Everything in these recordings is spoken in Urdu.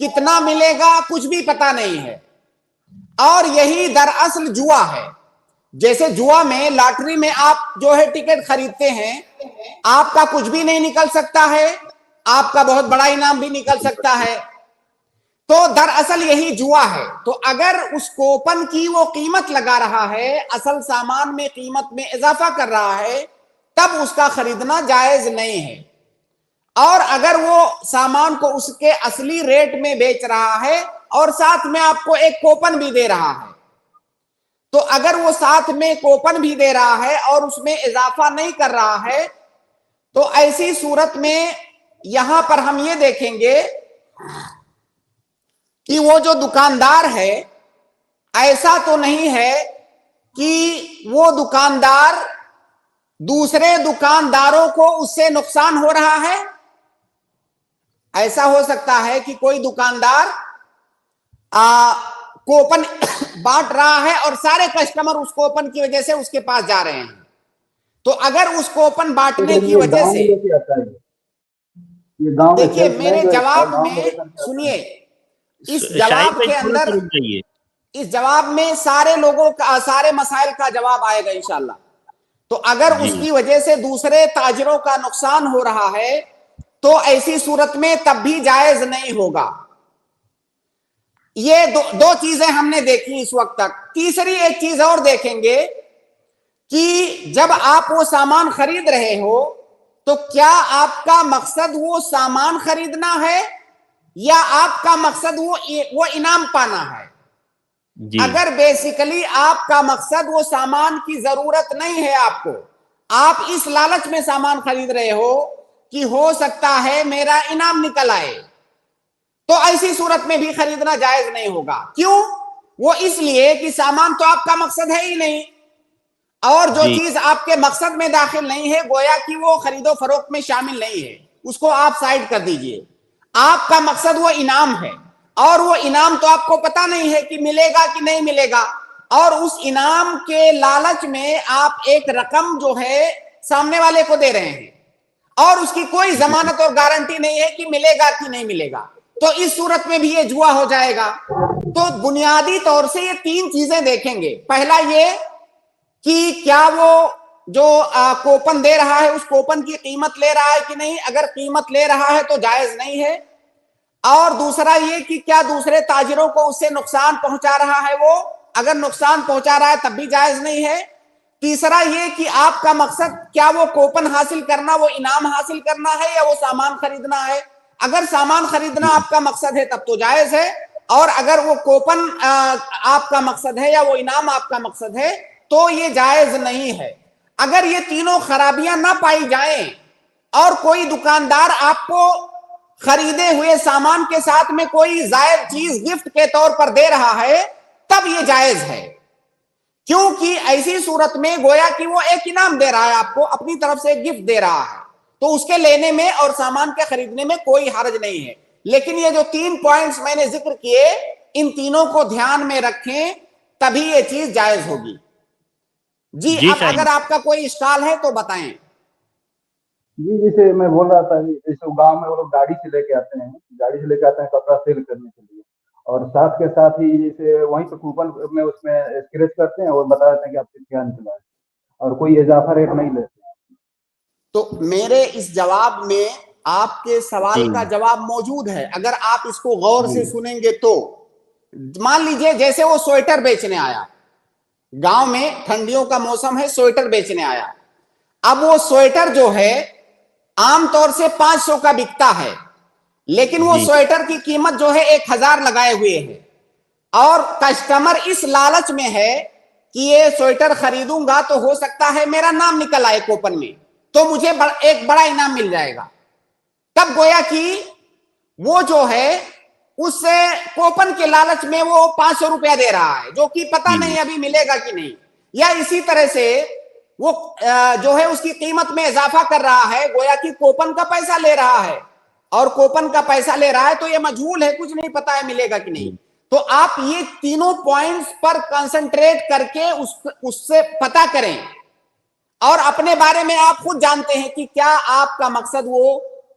کتنا ملے گا کچھ بھی پتا نہیں ہے. اور یہی دراصل جوا ہے. جیسے جوا میں لاٹری میں آپ جو ہے ٹکٹ خریدتے ہیں, آپ کا کچھ بھی نہیں نکل سکتا ہے, آپ کا بہت بڑا انعام بھی نکل سکتا ہے. تو دراصل یہی جوا ہے. تو اگر اس کوپن کی وہ قیمت لگا رہا ہے, اصل سامان میں قیمت میں اضافہ کر رہا ہے, تب اس کا خریدنا جائز نہیں ہے. اور اگر وہ سامان کو اس کے اصلی ریٹ میں بیچ رہا ہے اور ساتھ میں آپ کو ایک کوپن بھی دے رہا ہے, تو اگر وہ ساتھ میں کوپن بھی دے رہا ہے اور اس میں اضافہ نہیں کر رہا ہے, تو ایسی صورت میں یہاں پر ہم یہ دیکھیں گے کہ وہ جو دکاندار ہے, ایسا تو نہیں ہے کہ وہ دکاندار دوسرے دکانداروں کو اس سے نقصان ہو رہا ہے. ایسا ہو سکتا ہے کہ کوئی دکاندار کوپن بانٹ رہا ہے اور سارے کسٹمر اس کوپن کی وجہ سے اس کے پاس جا رہے ہیں. تو اگر اس کوپن بانٹنے کی وجہ سے, دیکھیے میرے جواب میں سنیے, اس جواب کے اندر, اس جواب میں سارے لوگوں کا, سارے مسائل کا جواب آئے گا انشاءاللہ. تو اگر اس کی وجہ سے دوسرے تاجروں کا نقصان ہو رہا ہے تو ایسی صورت میں تب بھی جائز نہیں ہوگا. یہ دو چیزیں ہم نے دیکھی اس وقت تک. تیسری ایک چیز اور دیکھیں گے کہ جب آپ وہ سامان خرید رہے ہو تو کیا آپ کا مقصد وہ سامان خریدنا ہے یا آپ کا مقصد وہ انعام پانا ہے. اگر بیسیکلی آپ کا مقصد وہ سامان کی ضرورت نہیں ہے, آپ کو, آپ اس لالچ میں سامان خرید رہے ہو کہ ہو سکتا ہے میرا انعام نکل آئے, تو ایسی صورت میں بھی خریدنا جائز نہیں ہوگا. کیوں؟ وہ اس لیے کہ سامان تو آپ کا مقصد ہے ہی نہیں, اور جو چیز آپ کے مقصد میں داخل نہیں ہے گویا کہ وہ خرید و فروخت میں شامل نہیں ہے, اس کو آپ سائڈ کر دیجئے. آپ کا مقصد وہ انعام ہے, اور وہ انعام تو آپ کو پتا نہیں ہے کہ ملے گا کہ نہیں ملے گا, اور اس انعام کے لالچ میں آپ ایک رقم جو ہے سامنے والے کو دے رہے ہیں اور اس کی کوئی ضمانت اور گارنٹی نہیں ہے کہ ملے گا کہ نہیں ملے گا, تو اس صورت میں بھی یہ جوا ہو جائے گا. تو بنیادی طور سے یہ تین چیزیں دیکھیں گے. پہلا یہ کہ کیا وہ جو کوپن دے رہا ہے اس کوپن کی قیمت لے رہا ہے کہ نہیں, اگر قیمت لے رہا ہے تو جائز نہیں ہے. اور دوسرا یہ کہ کیا دوسرے تاجروں کو اس سے نقصان پہنچا رہا ہے, وہ اگر نقصان پہنچا رہا ہے تب بھی جائز نہیں ہے. تیسرا یہ کہ آپ کا مقصد کیا وہ کوپن حاصل کرنا, وہ انعام حاصل کرنا ہے یا وہ سامان خریدنا ہے. اگر سامان خریدنا آپ کا مقصد ہے تب تو جائز ہے, اور اگر وہ کوپن آپ کا مقصد ہے یا وہ انعام آپ کا مقصد ہے تو یہ جائز نہیں ہے. اگر یہ تینوں خرابیاں نہ پائی جائیں اور کوئی دکاندار آپ کو خریدے ہوئے سامان کے ساتھ میں کوئی زائد چیز گفٹ کے طور پر دے رہا ہے تب یہ جائز ہے, کیونکہ ایسی صورت میں گویا کہ وہ ایک انعام دے رہا ہے, آپ کو اپنی طرف سے گفٹ دے رہا ہے, تو اس کے لینے میں اور سامان کے خریدنے میں کوئی حرج نہیں ہے. لیکن یہ جو 3 پوائنٹس میں نے ذکر کیے, ان تینوں کو دھیان میں رکھیں تبھی یہ چیز جائز ہوگی. جی اب اگر آپ کا کوئی اشکال ہے تو بتائیں. جی جیسے میں بول رہا تھا, جیسے گاؤں میں وہ لوگ گاڑی سے لے کے آتے ہیں کپڑا سیل کرنے کے لیے, اور ساتھ کے ساتھ ہی جیسے وہیں پہ کوپن میں اس میں اسکریچ کرتے ہیں اور بتا دیتے ہیں کہ آپ سے کیا نکلا ہے, اور کوئی اضافہ ریٹ نہیں لیتے. تو میرے اس جواب میں آپ کے سوال کا جواب موجود ہے, اگر آپ اس کو غور سے سنیں گے تو. مان لیجئے جیسے وہ سویٹر بیچنے آیا, گاؤں میں ٹھنڈیوں کا موسم ہے, سویٹر بیچنے آیا. اب وہ سویٹر جو ہے عام طور سے 500 کا بکتا ہے, لیکن وہ سویٹر کی قیمت جو ہے 1000 لگائے ہوئے ہے, اور کسٹمر اس لالچ میں ہے کہ یہ سویٹر خریدوں گا تو ہو سکتا ہے میرا نام نکل آئے کوپن میں, تو مجھے ایک بڑا انعام مل جائے گا. تب گویا کہ وہ جو ہے اس سے کوپن کے لالچ میں وہ 500 روپیہ دے رہا ہے, جو کہ پتہ نہیں ابھی ملے گا کہ نہیں. یا اسی طرح سے وہ جو ہے اس کی قیمت میں اضافہ کر رہا ہے, گویا کہ کوپن کا پیسہ لے رہا ہے, اور کوپن کا پیسہ لے رہا ہے تو یہ مجہول ہے, کچھ نہیں پتا ہے ملے گا کہ نہیں. تو آپ یہ تینوں پوائنٹس پر کنسنٹریٹ کر کے اس سے پتا کریں, اور اپنے بارے میں آپ خود جانتے ہیں کہ کیا آپ کا مقصد وہ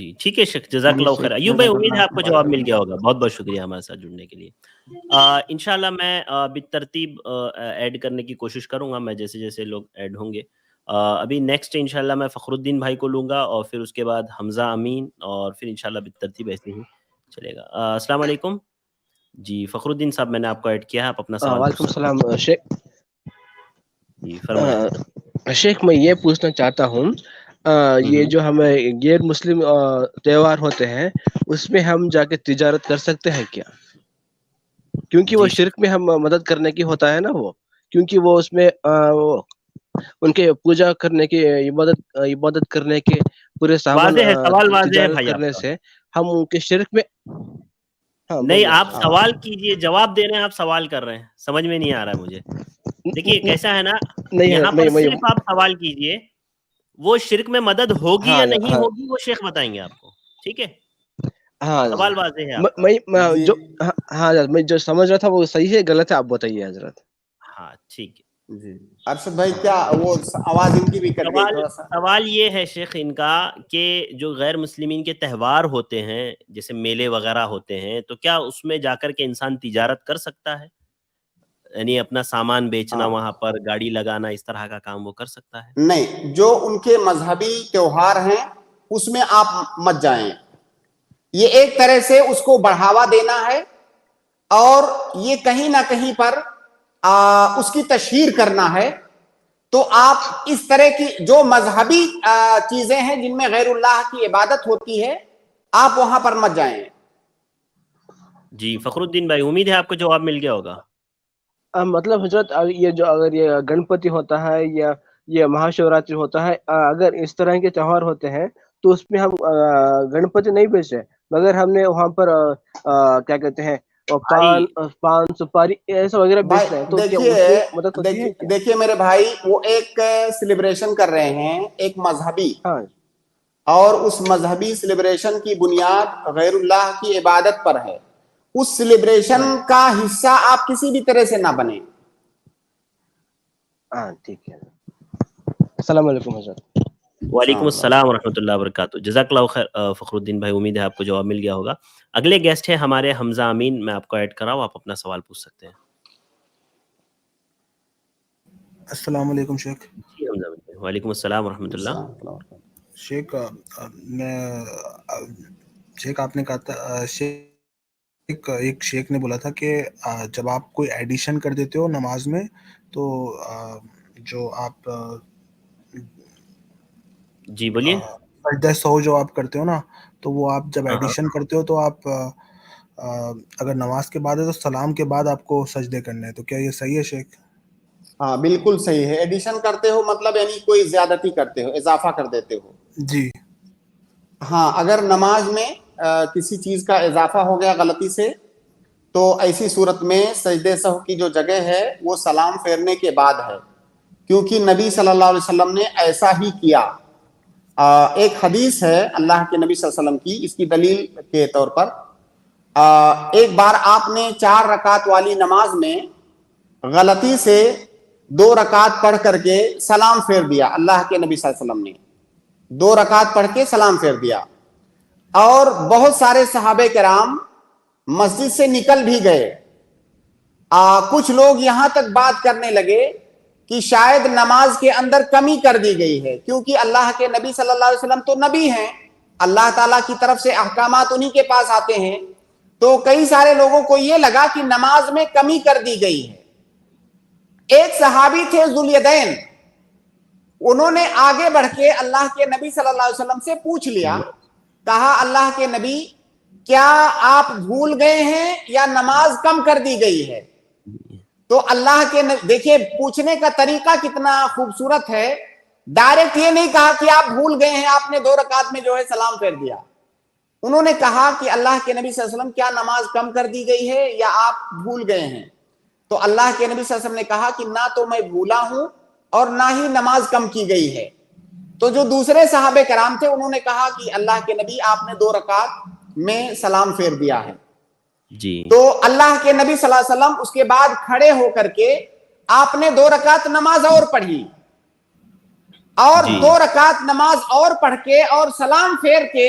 جی ٹھیک ہے شیخ، جزاک اللہ خیر. ایوب بھائی امید ہے آپ کو جواب مل گیا ہوگا. بہت بہت شکریہ ہمارے ساتھ جڑنے کے لیے. انشاءاللہ میں بالترتیب ایڈ کرنے کی کوشش کروں گا میں جیسے جیسے لوگ ایڈ ہوں گے. ابھی نیکسٹ انشاءاللہ میں فخر الدین بھائی کو لوں گا اور پھر اس کے بعد حمزہ امین اور پھر انشاءاللہ بالترتیب ایسے ہی چلے گا. السلام علیکم. جی فخر الدین صاحب میں نے آپ کو ایڈ کیا ہے, آپ اپنا سوال. وعلیکم السلام شیخ. جی فرمائیں. شیخ میں یہ پوچھنا چاہتا ہوں یہ جو ہمیں غیر مسلم تہوار ہوتے ہیں اس میں ہم جا کے تجارت کر سکتے ہیں کیا؟ کیونکہ وہ شرک میں ہم مدد کرنے کی ہوتا ہے نا وہ, کیونکہ وہ اس میں ان کے پوجا کرنے کی عبادت کرنے کے پورے سامان تجارت کرنے سے ہم ان کے شرک میں. نہیں آپ سوال کیجئے, جواب دے رہے ہیں, آپ سوال کر رہے ہیں, سمجھ میں نہیں آ رہا ہے مجھے. دیکھیے کیسا ہے نا, یہاں پر صرف آپ سوال کیجئے, وہ شرک میں مدد ہوگی یا نہیں ہوگی وہ شیخ بتائیں گے آپ کو. ٹھیک ہے, سوال واضح ہے. میں جو سمجھ رہا تھا وہ صحیح ہے غلط ہے آپ بتائیے حضرت. ہاں ٹھیک ہے. جی ارشد بھائی کیا وہ آواز ان کی بھی کٹ گئی تھوڑا سا. سوال یہ ہے شیخ ان کا کہ جو غیر مسلمین کے تہوار ہوتے ہیں جیسے میلے وغیرہ ہوتے ہیں تو کیا اس میں جا کر کے انسان تجارت کر سکتا ہے؟ یعنی اپنا سامان بیچنا, وہاں پر گاڑی لگانا, اس طرح کا کام وہ کر سکتا ہے؟ نہیں, جو ان کے مذہبی تہوار ہیں اس میں آپ مت جائیں. یہ ایک طرح سے اس کو بڑھاوا دینا ہے اور یہ کہیں نہ کہیں پر اس کی تشہیر کرنا ہے. تو آپ اس طرح کی جو مذہبی چیزیں ہیں جن میں غیر اللہ کی عبادت ہوتی ہے آپ وہاں پر مت جائیں. جی فخر الدین بھائی امید ہے آپ کو جواب مل گیا ہوگا. مطلب حضرت یہ جو اگر یہ گنپتی ہوتا ہے یا یہ مہا شیوراتری ہوتا ہے, اگر اس طرح کے تہوار ہوتے ہیں تو اس میں ہم گنپتی نہیں بیچتے مگر ہم نے وہاں پر کیا کہتے ہیں پان سپاری ایسا وغیرہ بیچ رہے ہیں, تو کیا اس میں مدد ہوتی ہے؟ دیکھیے میرے بھائی, وہ ایک سیلیبریشن کر رہے ہیں ایک مذہبی, اور اس مذہبی سیلیبریشن کی بنیاد غیر اللہ کی عبادت پر ہے. اس سیلیبریشن کا حصہ آپ کسی بھی طرح سے نہ بنیں. ٹھیک ہے. السلام علیکم حضرت. وعلیکم السلام ورحمۃ اللہ وبرکاتہ. جزاک اللہ خیر فخر الدین بھائی, امید ہے آپ کو جواب مل گیا ہوگا. اگلے گیسٹ ہیں ہمارے حمزہ امین, میں آپ کو ایڈ کراؤں, آپ اپنا سوال پوچھ سکتے ہیں. السلام علیکم شیخ. جی حمزہ امین. وعلیکم السلام ورحمۃ اللہ. شیخ آپ نے کہا تھا, ایک شیخ نے بولا تھا کہ جب آپ کوئی ایڈیشن کر دیتے ہو نماز میں تو جو آپ جی بولیے. سجدہ سہو جو آپ کرتے ہو نا, تو وہ آپ جب ایڈیشن کرتے ہو تو آپ اگر نماز کے بعد ہے تو سلام کے بعد آپ کو سجدے کرنے ہیں, تو کیا یہ صحیح ہے شیخ؟ ہاں بالکل صحیح ہے. ایڈیشن کرتے ہو مطلب یعنی کوئی زیادتی کرتے ہو, اضافہ کر دیتے ہو. جی ہاں, اگر نماز میں کسی چیز کا اضافہ ہو گیا غلطی سے تو ایسی صورت میں سجدے سہو کی جو جگہ ہے وہ سلام پھیرنے کے بعد ہے, کیونکہ نبی صلی اللہ علیہ وسلم نے ایسا ہی کیا. ایک حدیث ہے اللہ کے نبی صلی اللہ علیہ وسلم کی, اس کی دلیل کے طور پر ایک بار آپ نے 4 رکعت والی نماز میں غلطی سے 2 رکعت پڑھ کر کے سلام پھیر دیا. اللہ کے نبی صلی اللہ علیہ وسلم نے 2 رکعت پڑھ کے سلام پھیر دیا, اور بہت سارے صحابہ کرام مسجد سے نکل بھی گئے. کچھ لوگ یہاں تک بات کرنے لگے کہ شاید نماز کے اندر کمی کر دی گئی ہے, کیونکہ اللہ کے نبی صلی اللہ علیہ وسلم تو نبی ہیں, اللہ تعالیٰ کی طرف سے احکامات انہی کے پاس آتے ہیں. تو کئی سارے لوگوں کو یہ لگا کہ نماز میں کمی کر دی گئی ہے. ایک صحابی تھے ذوالیدین, انہوں نے آگے بڑھ کے اللہ کے نبی صلی اللہ علیہ وسلم سے پوچھ لیا, کہا اللہ کے نبی کیا آپ بھول گئے ہیں یا نماز کم کر دی گئی ہے؟ تو اللہ کے دیکھیے پوچھنے کا طریقہ کتنا خوبصورت ہے. ڈائریکٹ یہ نہیں کہا کہ آپ بھول گئے ہیں, آپ نے 2 رکعت میں جو ہے سلام پھیر دیا. انہوں نے کہا کہ اللہ کے نبی صلی اللہ علیہ وسلم کیا نماز کم کر دی گئی ہے یا آپ بھول گئے ہیں؟ تو اللہ کے نبی صلی اللہ علیہ وسلم نے کہا کہ نہ تو میں بھولا ہوں اور نہ ہی نماز کم کی گئی ہے. تو جو دوسرے صحابہ کرام تھے انہوں نے کہا کہ اللہ کے نبی آپ نے 2 رکعت میں سلام پھیر دیا ہے. جی تو اللہ کے نبی صلی اللہ علیہ وسلم اس کے بعد کھڑے ہو کر کے آپ نے 2 رکعت نماز اور پڑھی, اور 2 رکعت نماز اور پڑھ کے اور سلام پھیر کے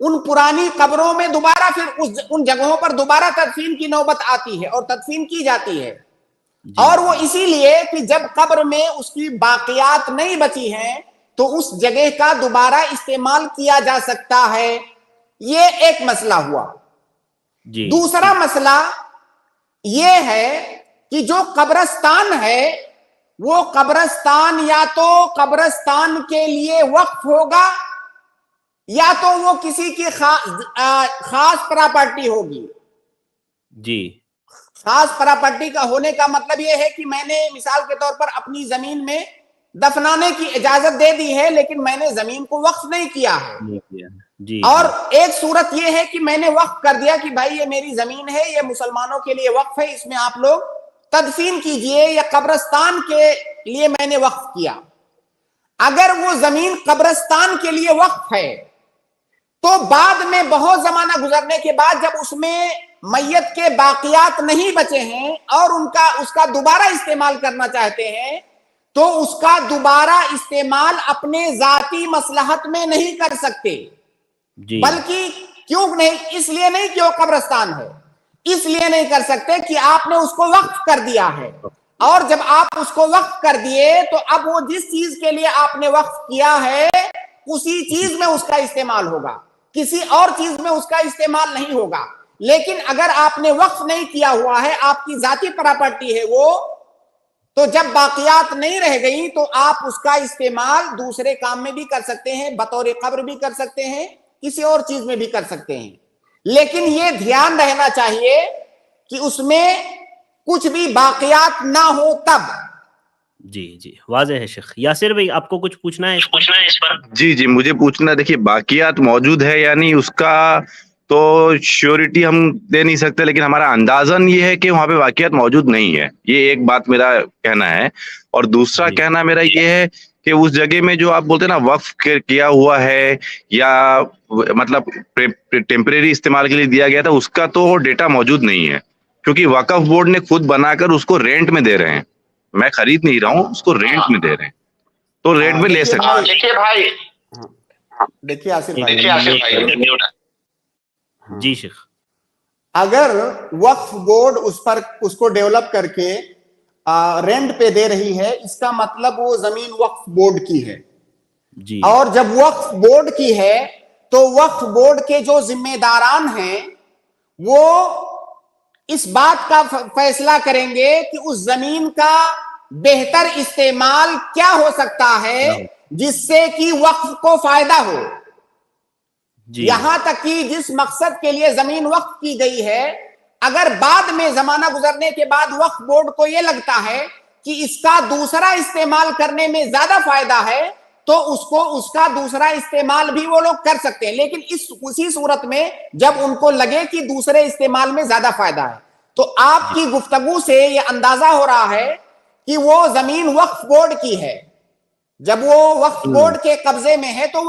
ان پرانی قبروں میں دوبارہ پھر ان جگہوں پر دوبارہ تدفین کی نوبت آتی ہے اور تدفین کی جاتی ہے. اور وہ اسی لیے کہ جب قبر میں اس کی باقیات نہیں بچی ہیں تو اس جگہ کا دوبارہ استعمال کیا جا سکتا ہے. یہ ایک مسئلہ ہوا. دوسرا مسئلہ یہ ہے کہ جو قبرستان ہے وہ قبرستان یا تو قبرستان کے لیے وقف ہوگا یا تو وہ کسی کی خاص پراپرٹی ہوگی. جی خاص پراپرٹی کا ہونے کا مطلب یہ ہے کہ میں نے مثال کے طور پر اپنی زمین میں دفنانے کی اجازت دے دی ہے لیکن میں نے زمین کو وقف نہیں کیا ہے. اور ایک صورت یہ ہے کہ میں نے وقف کر دیا کہ بھائی یہ میری زمین ہے, یہ مسلمانوں کے لیے وقف ہے, اس میں آپ لوگ تدفین کیجئے, یا قبرستان کے لیے میں نے وقف کیا. اگر وہ زمین قبرستان کے لیے وقف ہے تو بعد میں بہت زمانہ گزرنے کے بعد جب اس میں میت کے باقیات نہیں بچے ہیں اور اس کا دوبارہ استعمال کرنا چاہتے ہیں تو اس کا دوبارہ استعمال اپنے ذاتی مصلحت میں نہیں کر سکتے. بلکہ کیوں نہیں؟ اس لیے نہیں کہ وہ قبرستان ہے, اس لیے نہیں کر سکتے کہ آپ نے اس کو وقف کر دیا ہے, اور جب آپ اس کو وقف کر دیے تو اب وہ جس چیز کے لیے آپ نے وقف کیا ہے اسی چیز میں اس کا استعمال ہوگا, کسی اور چیز میں اس کا استعمال نہیں ہوگا. لیکن اگر آپ نے وقف نہیں کیا ہوا ہے, آپ کی ذاتی پراپرٹی ہے وہ, تو جب باقیات نہیں رہ گئی تو آپ اس کا استعمال دوسرے کام میں بھی کر سکتے ہیں, بطور قبر بھی کر سکتے ہیں, کسی اور چیز میں بھی کر سکتے ہیں. لیکن یہ دھیان رہنا چاہیے کہ اس میں کچھ بھی باقیات نہ ہو تب. جی واضح ہے شیخ. یاسر بھائی آپ کو کچھ پوچھنا ہے اس پر؟ جی مجھے پوچھنا, دیکھیے باقیات موجود ہے یا نہیں اس کا تو شیورٹی ہم دے نہیں سکتے, لیکن ہمارا اندازن یہ ہے کہ وہاں پہ واقعات موجود نہیں ہے. یہ ایک بات میرا کہنا ہے. اور دوسرا کہنا میرا یہ ہے کہ اس جگہ میں جو آپ بولتے ہیں نا وقف کیا ہوا ہے یا مطلب ٹیمپریری استعمال کے لیے دیا گیا تھا, اس کا تو ڈیٹا موجود نہیں ہے, کیونکہ وقف بورڈ نے خود بنا کر اس کو رینٹ میں دے رہے ہیں. میں خرید نہیں رہا ہوں, اس کو رینٹ میں دے رہے ہیں, تو رینٹ میں لے سکتے ہیں. دیکھیے بھائی, دیکھیے آصف بھائی, جی شیخ, اگر وقف بورڈ اس کو ڈیولپ کر کے رینٹ پہ دے رہی ہے, اس کا مطلب وہ زمین وقف بورڈ کی ہے. اور جب وقف بورڈ کی ہے تو وقف بورڈ کے جو ذمہ داران ہیں وہ اس بات کا فیصلہ کریں گے کہ اس زمین کا بہتر استعمال کیا ہو سکتا ہے جس سے کہ وقف کو فائدہ ہو. یہاں تک کہ جس مقصد کے لیے زمین وقف کی گئی ہے, اگر بعد میں زمانہ گزرنے کے بعد وقف بورڈ کو یہ لگتا ہے کہ اس کا دوسرا استعمال کرنے میں زیادہ فائدہ ہے تو اس کا دوسرا استعمال بھی وہ لوگ کر سکتے ہیں. لیکن اسی صورت میں جب ان کو لگے کہ دوسرے استعمال میں زیادہ فائدہ ہے, تو آپ کی گفتگو سے یہ اندازہ ہو رہا ہے کہ وہ زمین وقف بورڈ کی ہے. جب وہ وقف بورڈ کے قبضے میں ہے تو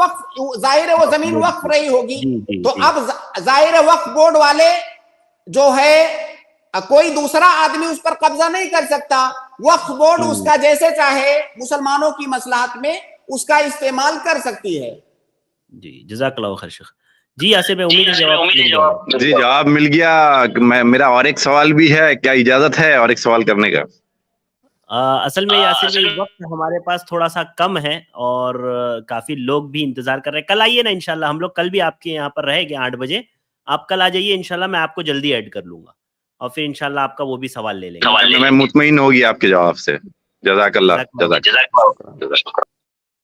ظاہر ہے وہ زمین وقف رہی ہوگی. تو اب ظاہر ہے وقف بورڈ والے جو ہے کوئی دوسرا آدمی اس پر قبضہ نہیں کر سکتا. وقف بورڈ اس کا جیسے چاہے مسلمانوں کی مصلحت میں اس کا استعمال کر سکتی ہے. جی جزاک اللہ خیر شیخ. جی یاسر میں امید جی جواب مل گیا. میرا اور ایک سوال بھی ہے, کیا اجازت ہے اور ایک سوال کرنے کا؟ اصل میں یاسر میں وقت ہمارے پاس تھوڑا سا کم ہے اور کافی لوگ بھی انتظار کر رہے ہیں. کل آئیے نا انشاءاللہ, ہم لوگ کل بھی آپ کے یہاں پر رہے گے 8 بجے. آپ کل آ جائیے انشاءاللہ, میں آپ کو جلدی ایڈ کر لوں گا اور پھر انشاءاللہ آپ کا وہ بھی سوال لے لیں گے. میں مطمئن ہوگی آپ کے جواب سے. جزاک اللہ.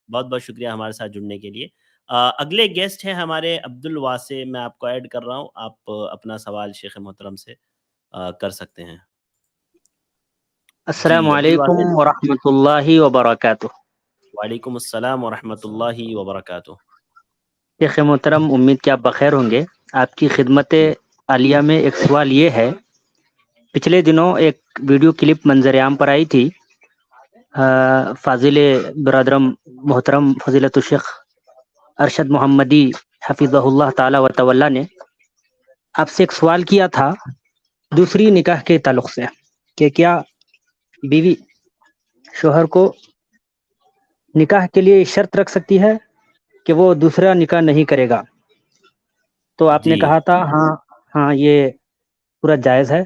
بہت بہت شکریہ ہمارے ساتھ جڑنے کے لیے. اگلے گیسٹ ہیں ہمارے عبد الواسع, میں آپ کو ایڈ کر رہا ہوں. آپ اپنا سوال شیخ محترم سے کر سکتے ہیں. السلام علیکم ورحمۃ اللہ وبرکاتہ. وعلیکم السلام ورحمۃ اللہ وبرکاتہ. شیخ محترم, امید کہ آپ بخیر ہوں گے. آپ کی خدمت عالیہ میں ایک سوال یہ ہے, پچھلے دنوں ایک ویڈیو کلپ منظر عام پر آئی تھی. فاضل برادرم محترم فضیلت الشیخ ارشد محمدی حفظہ اللہ تعالی و تولا نے آپ سے ایک سوال کیا تھا دوسری نکاح کے تعلق سے, کہ کیا بیوی شوہر کو نکاح کے لیے شرط رکھ سکتی ہے کہ وہ دوسرا نکاح نہیں کرے گا. تو آپ نے جی کہا تھا ہاں ہاں یہ پورا جائز ہے،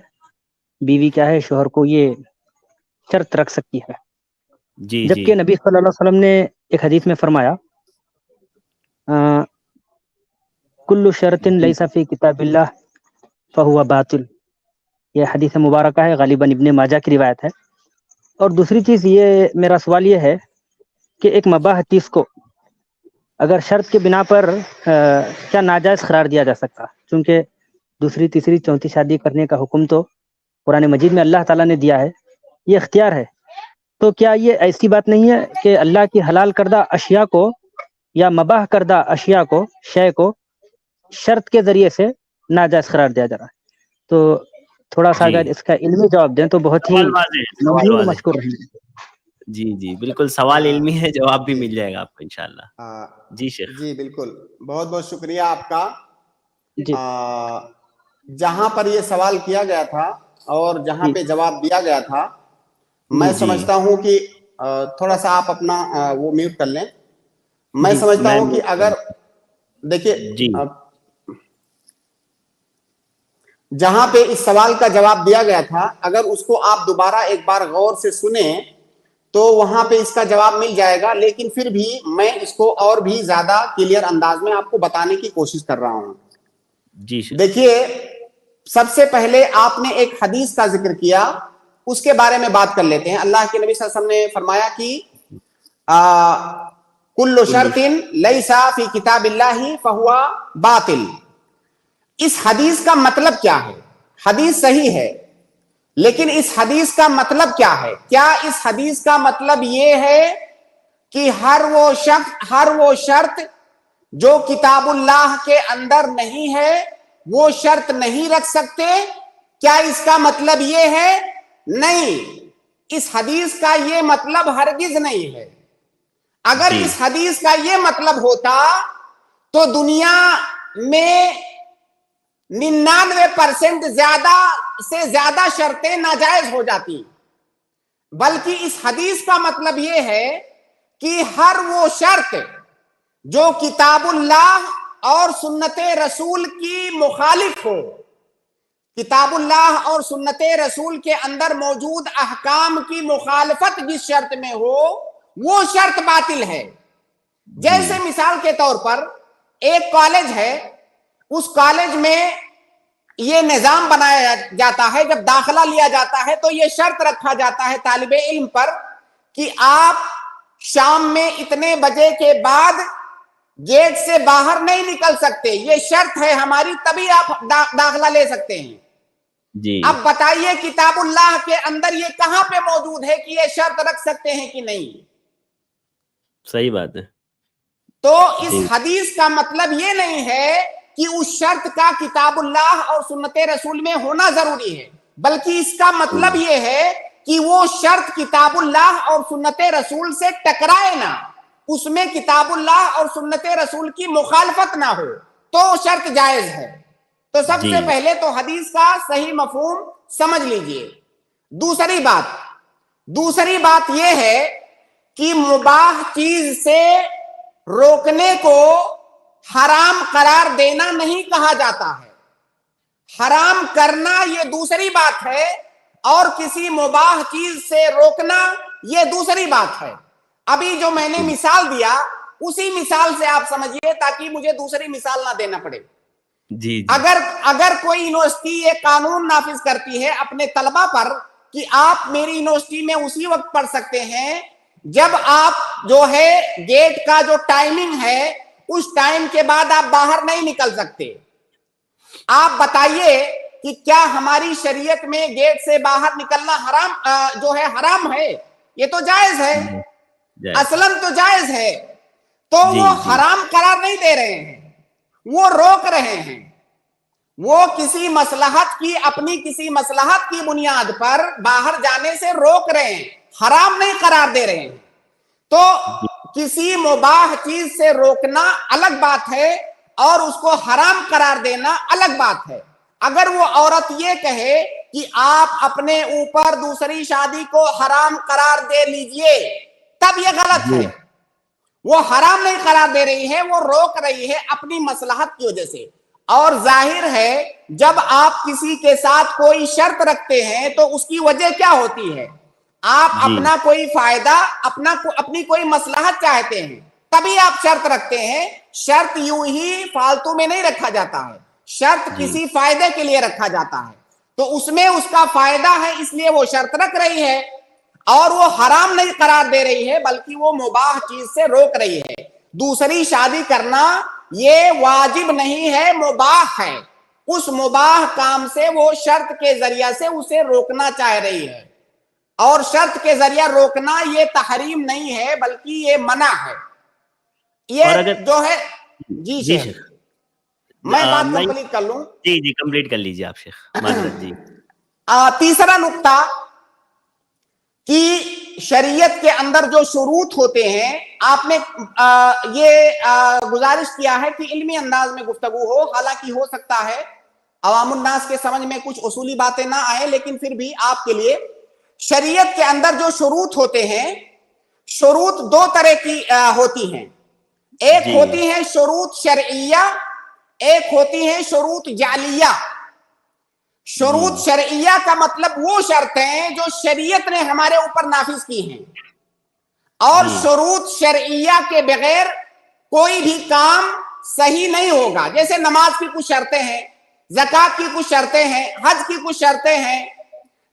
بیوی کیا ہے شوہر کو یہ شرط رکھ سکتی ہے، جی جی جبکہ نبی صلی اللہ علیہ وسلم نے ایک حدیث میں فرمایا کل شرط جی لیس فی کتاب اللہ فہو باطل، یہ حدیث مبارکہ ہے، غالباً ابن ماجہ کی روایت ہے۔ اور دوسری چیز یہ میرا سوال یہ ہے کہ ایک مباح چیز کو اگر شرط کے بنا پر کیا ناجائز قرار دیا جا سکتا؟ چونکہ دوسری تیسری چوتھی شادی کرنے کا حکم تو قرآن مجید میں اللہ تعالیٰ نے دیا ہے، یہ اختیار ہے، تو کیا یہ ایسی بات نہیں ہے کہ اللہ کی حلال کردہ اشیاء کو یا مباح کردہ اشیاء کو شے کو شرط کے ذریعے سے ناجائز قرار دیا جا رہا ہے؟ تو تھوڑا سا جی اگر اس کا علمی جواب دیں تو بہت ہی سوال واضح ہے، سوال ممنون و واضح مشکور رہیں گے۔ جی جی بالکل سوال علمی ہے، جواب بھی جی مل جائے گا آپ کو انشاءاللہ۔ جی شیخ۔ جی بالکل، بہت بہت شکریہ آپ کا۔ جی جہاں پر یہ سوال کیا گیا تھا اور جہاں جی پہ جواب دیا گیا تھا، میں جی سمجھتا ہوں کہ تھوڑا سا آپ اپنا وہ میوٹ کر لیں۔ میں جی سمجھتا میں ہوں کہ اگر دیکھیے جی جہاں پہ اس سوال کا جواب دیا گیا تھا، اگر اس کو آپ دوبارہ ایک بار غور سے سنیں تو وہاں پہ اس کا جواب مل جائے گا، لیکن پھر بھی میں اس کو اور بھی زیادہ کلیئر انداز میں آپ کو بتانے کی کوشش کر رہا ہوں۔ جی شیخ۔ دیکھیے، سب سے پہلے آپ نے ایک حدیث کا ذکر کیا، اس کے بارے میں بات کر لیتے ہیں۔ اللہ کے نبی صلی اللہ علیہ وسلم نے فرمایا کہ کل شرط لیس فی کتاب اللہ فہو باطل۔ اس حدیث کا مطلب کیا ہے؟ حدیث صحیح ہے، لیکن اس حدیث کا مطلب کیا ہے؟ کیا اس حدیث کا مطلب یہ ہے کہ ہر وہ شرط جو کتاب اللہ کے اندر نہیں ہے وہ شرط نہیں رکھ سکتے؟ کیا اس کا مطلب یہ ہے؟ نہیں، اس حدیث کا یہ مطلب ہرگز نہیں ہے۔ اگر جی اس حدیث کا یہ مطلب ہوتا تو دنیا میں 99% زیادہ سے زیادہ شرطیں ناجائز ہو جاتی، بلکہ اس حدیث کا مطلب یہ ہے کہ ہر وہ شرط جو کتاب اللہ اور سنت رسول کی مخالف ہو، کتاب اللہ اور سنت رسول کے اندر موجود احکام کی مخالفت جس شرط میں ہو وہ شرط باطل ہے۔ جیسے مثال کے طور پر ایک کالج ہے، اس کالج میں یہ نظام بنایا جاتا ہے، جب داخلہ لیا جاتا ہے تو یہ شرط رکھا جاتا ہے طالب علم پر کہ آپ شام میں اتنے بجے کے بعد گیٹ سے باہر نہیں نکل سکتے، یہ شرط ہے ہماری، تبھی آپ داخلہ لے سکتے ہیں۔ جی اب بتائیے کتاب اللہ کے اندر یہ کہاں پہ موجود ہے کہ یہ شرط رکھ سکتے ہیں کہ نہیں؟ صحیح بات ہے۔ تو اس جی حدیث کا مطلب یہ نہیں ہے کہ اس شرط کا کتاب اللہ اور سنت رسول میں ہونا ضروری ہے، بلکہ اس کا مطلب یہ ہے کہ وہ شرط کتاب اللہ اور سنت رسول سے ٹکرائے نہ، اس میں کتاب اللہ اور سنت رسول کی مخالفت نہ ہو، تو شرط جائز ہے۔ تو سب جی سے پہلے تو حدیث کا صحیح مفہوم سمجھ لیجئے۔ دوسری بات یہ ہے کہ مباح چیز سے روکنے کو حرام قرار دینا نہیں کہا جاتا ہے، حرام کرنا یہ دوسری بات ہے، اور کسی مباح چیز سے روکنا یہ دوسری بات ہے۔ ابھی جو میں نے مثال دیا اسی مثال سے آپ سمجھیے تاکہ مجھے دوسری مثال نہ دینا پڑے۔ جی اگر کوئی یونیورسٹی یہ قانون نافذ کرتی ہے اپنے طلبہ پر کہ آپ میری یونیورسٹی میں اسی وقت پڑھ سکتے ہیں جب آپ جو ہے گیٹ کا جو ٹائمنگ ہے اس ٹائم کے بعد آپ باہر نہیں نکل سکتے، آپ بتائیے کہ کیا ہماری شریعت میں گیٹ سے باہر نکلنا حرام ہے؟ یہ تو جائز ہے، اصلاً تو جائز ہے۔ تو وہ حرام قرار نہیں دے رہے ہیں، وہ روک رہے ہیں، وہ کسی مصلحت کی اپنی کسی مصلحت کی بنیاد پر باہر جانے سے روک رہے ہیں، حرام نہیں قرار دے رہے ہیں۔ تو کسی مباح چیز سے روکنا الگ بات ہے اور اس کو حرام قرار دینا الگ بات ہے۔ اگر وہ عورت یہ کہے کہ آپ اپنے اوپر دوسری شادی کو حرام قرار دے لیجئے، تب یہ غلط ہے، وہ حرام نہیں قرار دے رہی ہے، وہ روک رہی ہے اپنی مصلحت کی وجہ سے۔ اور ظاہر ہے جب آپ کسی کے ساتھ کوئی شرط رکھتے ہیں تو اس کی وجہ کیا ہوتی ہے؟ آپ اپنا کوئی فائدہ، اپنی کوئی مصلحت چاہتے ہیں، تبھی آپ شرط رکھتے ہیں. شرط یوں ہی فالتو میں نہیں رکھا جاتا ہے، شرط کسی فائدے کے لیے رکھا جاتا ہے. تو اس میں اس کا فائدہ ہے، اس لیے وہ شرط رکھ رہی ہے، اور وہ حرام نہیں قرار دے رہی ہے بلکہ وہ مباح چیز سے روک رہی ہے. دوسری شادی کرنا یہ واجب نہیں ہے، مباح ہے. اس مباح کام سے وہ شرط کے ذریعہ سے اسے روکنا چاہ رہی ہے، اور شرط کے ذریعہ روکنا یہ تحریم نہیں ہے بلکہ یہ منع ہے. یہ جو ہے جی شیخ میں بات کمپلیٹ کر لوں. جی کمپلیٹ کر لیجیے آپ شیخ، معذرت. جی تیسرا نقطہ کہ شریعت کے اندر جو شروط ہوتے ہیں، آپ نے یہ گزارش کیا ہے کہ علمی انداز میں گفتگو ہو، حالانکہ ہو سکتا ہے عوام الناس کے سمجھ میں کچھ اصولی باتیں نہ آئیں، لیکن پھر بھی آپ کے لیے شریعت کے اندر جو شروط ہوتے ہیں، شروط دو طرح کی ہوتی ہیں. ایک ہوتی ہیں شروط شرعیہ، ایک ہوتی ہیں شروط جعلیہ. شروط شرعیہ کا مطلب وہ شرطیں جو شریعت نے ہمارے اوپر نافذ کی ہیں، اور شروط شرعیہ کے بغیر کوئی بھی کام صحیح نہیں ہوگا. جیسے نماز کی کچھ شرطیں ہیں، زکوٰۃ کی کچھ شرطیں ہیں، حج کی کچھ شرطیں ہیں،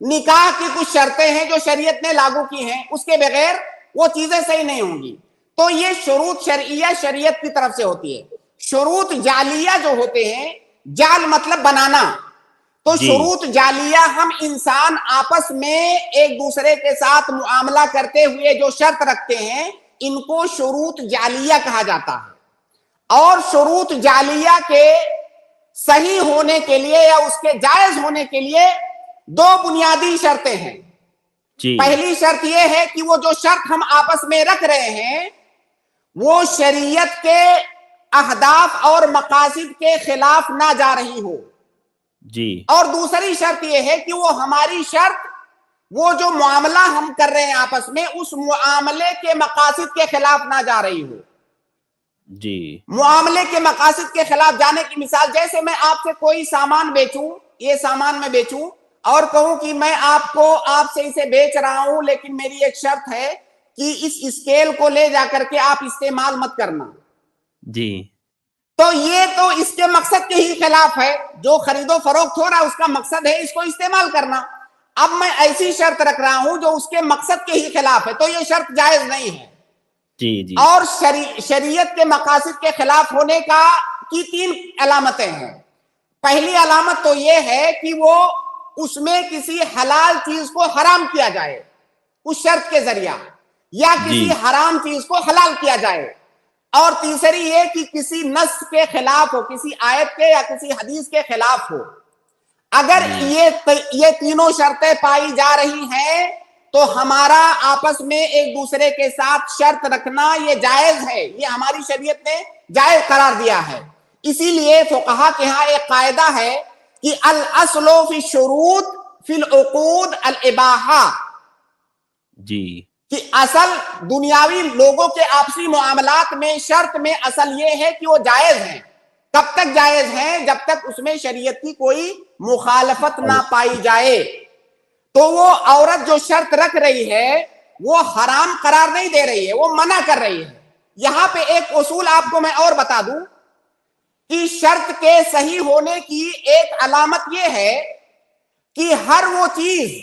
نکاح کی کچھ شرطیں ہیں جو شریعت نے لاگو کی ہیں، اس کے بغیر وہ چیزیں صحیح نہیں ہوں گی. تو یہ شروط شرعیہ شریعت کی طرف سے ہوتی ہے. شروط جعلیہ جو ہوتے ہیں، جعل مطلب بنانا، تو شروط جعلیہ ہم انسان آپس میں ایک دوسرے کے ساتھ معاملہ کرتے ہوئے جو شرط رکھتے ہیں، ان کو شروط جعلیہ کہا جاتا ہے. اور شروط جعلیہ کے صحیح ہونے کے لیے یا اس کے جائز ہونے کے لیے دو بنیادی شرطیں ہیں. پہلی شرط یہ ہے کہ وہ جو شرط ہم آپس میں رکھ رہے ہیں وہ شریعت کے اہداف اور مقاصد کے خلاف نہ جا رہی ہو. اور دوسری شرط یہ ہے کہ وہ ہماری شرط، وہ جو معاملہ ہم کر رہے ہیں آپس میں، اس معاملے کے مقاصد کے خلاف نہ جا رہی ہو. معاملے کے مقاصد کے خلاف جانے کی مثال، جیسے میں آپ سے کوئی سامان بیچوں، یہ سامان میں بیچوں اور کہوں کہ میں آپ سے اسے بیچ رہا ہوں، لیکن میری ایک شرط ہے کہ اس اسکیل کو لے جا کر کے آپ استعمال مت کرنا. تو یہ تو اس کے مقصد کے ہی خلاف ہے. جو خرید و فروخت ہو رہا ہے اس کا مقصد ہے اس کو استعمال کرنا. اب میں ایسی شرط رکھ رہا ہوں جو اس کے مقصد کے ہی خلاف ہے، تو یہ شرط جائز نہیں ہے. اور شریعت کے مقاصد کے خلاف ہونے کی تین علامتیں ہیں. پہلی علامت تو یہ ہے کہ وہ اس میں کسی حلال چیز کو حرام کیا جائے اس شرط کے ذریعہ، یا کسی حرام چیز کو حلال کیا جائے. اور تیسری یہ کہ کسی نص کے خلاف ہو، کسی آیت کے یا کسی حدیث کے خلاف ہو. اگر یہ تینوں شرطیں پائی جا رہی ہیں تو ہمارا آپس میں ایک دوسرے کے ساتھ شرط رکھنا یہ جائز ہے، یہ ہماری شریعت نے جائز قرار دیا ہے. اسی لیے فقہا کے ہاں ایک قاعدہ ہے کہ الاصل فی الشروط فی العقود الاباحہ، کہ اصل دنیاوی لوگوں کے آپسی معاملات میں شرط میں اصل یہ ہے کہ وہ جائز ہیں. کب تک جائز ہیں؟ جب تک اس میں شریعت کی کوئی مخالفت نہ پائی جائے. تو وہ عورت جو شرط رکھ رہی ہے وہ حرام قرار نہیں دے رہی ہے، وہ منع کر رہی ہے. یہاں پہ ایک اصول آپ کو میں اور بتا دوں کہ شرط کے صحیح ہونے کی ایک علامت یہ ہے کہ ہر وہ چیز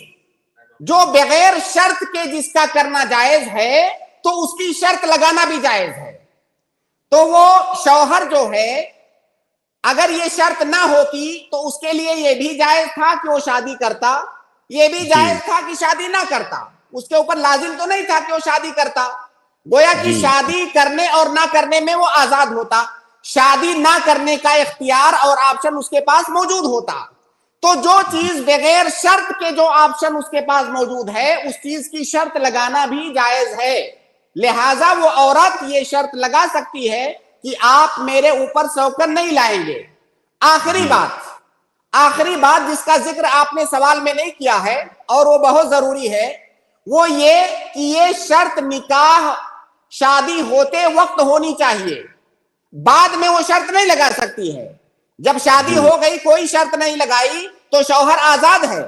جو بغیر شرط کے جس کا کرنا جائز ہے تو اس کی شرط لگانا بھی جائز ہے. تو وہ شوہر جو ہے اگر یہ شرط نہ ہوتی تو اس کے لیے یہ بھی جائز تھا کہ وہ شادی کرتا، یہ بھی جائز تھا کہ شادی نہ کرتا. اس کے اوپر لازم تو نہیں تھا کہ وہ شادی کرتا. گویا کہ شادی کرنے اور نہ کرنے میں وہ آزاد ہوتا، شادی نہ کرنے کا اختیار اور آپشن اس کے پاس موجود ہوتا. تو جو چیز بغیر شرط کے جو آپشن اس کے پاس موجود ہے اس چیز کی شرط لگانا بھی جائز ہے. لہٰذا وہ عورت یہ شرط لگا سکتی ہے کہ آپ میرے اوپر سوکن نہیں لائیں گے. آخری بات جس کا ذکر آپ نے سوال میں نہیں کیا ہے اور وہ بہت ضروری ہے، وہ یہ کہ یہ شرط نکاح شادی ہوتے وقت ہونی چاہیے، بعد میں وہ شرط نہیں لگا سکتی ہے. جب شادی ہو گئی کوئی شرط نہیں لگائی تو شوہر آزاد ہے،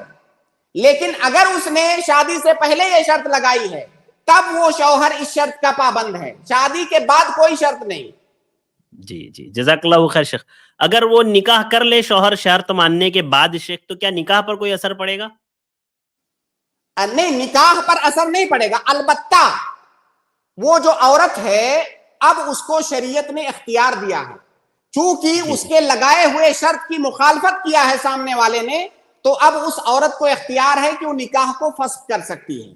لیکن اگر اس نے شادی سے پہلے یہ شرط لگائی ہے تب وہ شوہر اس شرط کا پابند ہے، شادی کے بعد کوئی شرط نہیں۔ جی جی جزاک اللہ خیر شیخ. اگر وہ نکاح کر لے شوہر شرط ماننے کے بعد شیخ، تو کیا نکاح پر کوئی اثر پڑے گا؟ نہیں، نکاح پر اثر نہیں پڑے گا، البتہ وہ جو عورت ہے اب اس کو شریعت نے اختیار دیا ہے، چونکہ اس کے لگائے ہوئے شرط کی مخالفت کیا ہے سامنے والے نے، تو اب اس عورت کو اختیار ہے کہ وہ نکاح کو فسخ کر سکتی ہے۔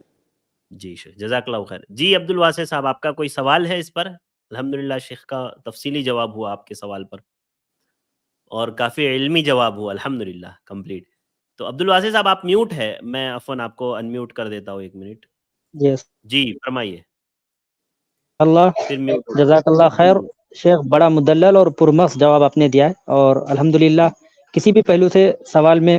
جی شیخ جزاک اللہ خیر. جی عبد الواسع صاحب، آپ کا کوئی سوال ہے اس پر؟ الحمدللہ شیخ کا تفصیلی جواب ہوا آپ کے سوال پر، اور کافی علمی جواب ہوا الحمدللہ کمپلیٹ. تو عبد الواسع صاحب آپ میوٹ ہے، میں عفواً آپ کو ان میوٹ کر دیتا ہوں 1 منٹ. یس جی فرمائیے. اللہ پھر میوٹ. جزاک اللہ خیر شیخ، بڑا مدلل اور پرمخ جواب آپ نے دیا ہے، اور الحمدللہ کسی بھی پہلو سے سوال میں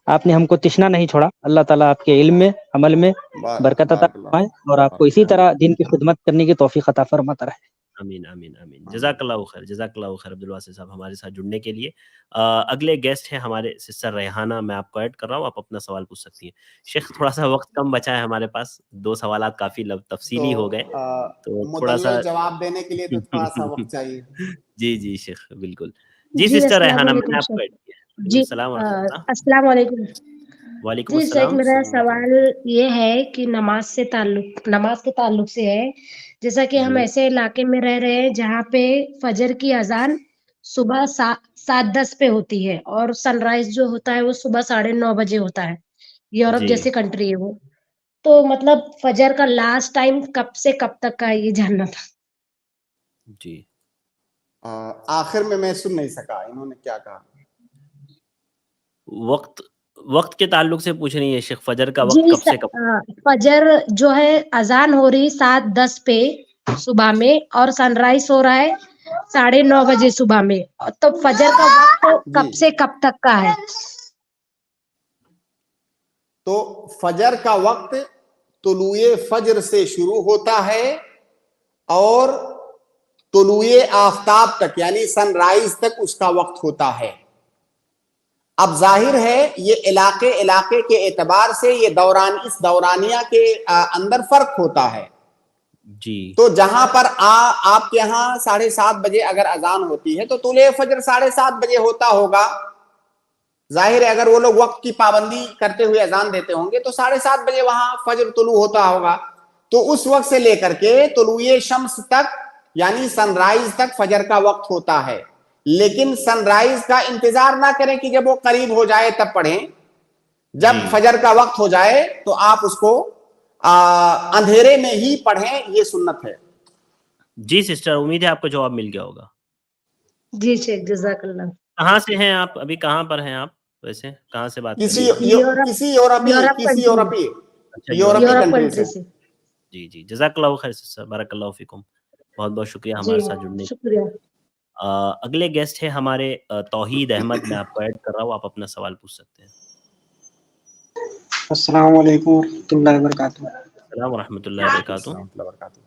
آپ نے ہم کو تشنا نہیں چھوڑا. اللہ تعالیٰ آپ کے علم میں، عمل میں برکت عطا فرمائے، اور آپ کو اسی طرح دین کی خدمت کرنے کی توفیق عطا فرماتا رہے. آمین آمین آمین. جزاک اللہ خیر، جزاک اللہ خیر عبد الواسع صاحب ہمارے ساتھ جڑنے کے لیے. اگلے گیسٹ ہیں ہمارے سسٹر ریحانہ، میں آپ کو ایڈ کر رہا ہوں، آپ اپنا سوال پوچھ سکتی ہیں. شیخ تھوڑا سا وقت کم بچا ہے ہمارے پاس، 2 سوالات کافی تفصیلی ہو گئے، تو تھوڑا سا مدلل جواب دینے کے لیے تو تھوڑا سا وقت چاہیے. جی جی شیخ بالکل. جی سسٹر ریحانہ، میں نے آپ کو ایڈ کیا. جی السلام ورحمۃ اللہ. السلام علیکم. وعلیکم جی شیخ، السلام. میرا سوال یہ ہے کہ نماز کے تعلق سے ہے. جیسا کہ ہم ایسے علاقے میں رہ رہے ہیں جہاں پہ فجر کی اذان صبح 7:10 پہ ہوتی ہے، اور سن رائز جو ہوتا ہے وہ صبح 9:30 بجے ہوتا ہے. یورپ جیسے کنٹری ہے وہ، تو مطلب فجر کا لاسٹ ٹائم کب سے کب تک کا ہے یہ جاننا تھا. جی آخر میں سن نہیں سکا انہوں نے کیا کہا. وقت کے تعلق سے پوچھ رہی ہے شیخ، فجر کا وقت جی کب سے کب؟ فجر جو ہے اذان ہو رہی 7:10 پہ صبح میں، اور سن رائز ہو رہا ہے 9:30 بجے صبح میں، تو فجر کا وقت کب سے کب تک کا ہے؟ تو فجر کا وقت طلوع فجر سے شروع ہوتا ہے اور طلوع آفتاب تک یعنی سن رائز تک اس کا وقت ہوتا ہے. اب ظاہر ہے یہ علاقے کے اعتبار سے یہ اس دورانیہ کے اندر فرق ہوتا ہے. جی تو جہاں پر آپ کے یہاں 7:30 بجے اگر اذان ہوتی ہے تو طلوع فجر 7:30 بجے ہوتا ہوگا. ظاہر ہے اگر وہ لوگ وقت کی پابندی کرتے ہوئے اذان دیتے ہوں گے تو 7:30 بجے وہاں فجر طلوع ہوتا ہوگا. تو اس وقت سے لے کر کے طلوع شمس تک یعنی سن رائز تک فجر کا وقت ہوتا ہے. لیکن سن رائز کا انتظار نہ کریں کہ جب وہ قریب ہو جائے تب پڑھیں. جب فجر کا وقت ہو جائے تو آپ اس کو اندھیرے میں ہی پڑھیں، یہ سنت ہے. جی سسٹر، امید ہے آپ کو جواب مل گیا ہوگا. جی شیخ جزاک اللہ. کہاں سے ہیں آپ؟ ابھی کہاں پر ہیں آپ؟ ویسے کہاں سے بات کسی یورپی کنٹری سے. جی جی جزاک اللہ خیر سسٹر، بارک اللہ فیکم. بہت بہت شکریہ ہمارے ساتھ جڑنے. شکریہ. اگلے گیسٹ ہے ہمارے توحید احمد، میں آپ کو ایڈ کر رہا ہوں، آپ اپنا سوال پوچھ سکتے ہیں. السلام علیکم ورحمۃ اللہ وبرکاتہ. السلام ورحمۃ اللہ وبرکاتہ.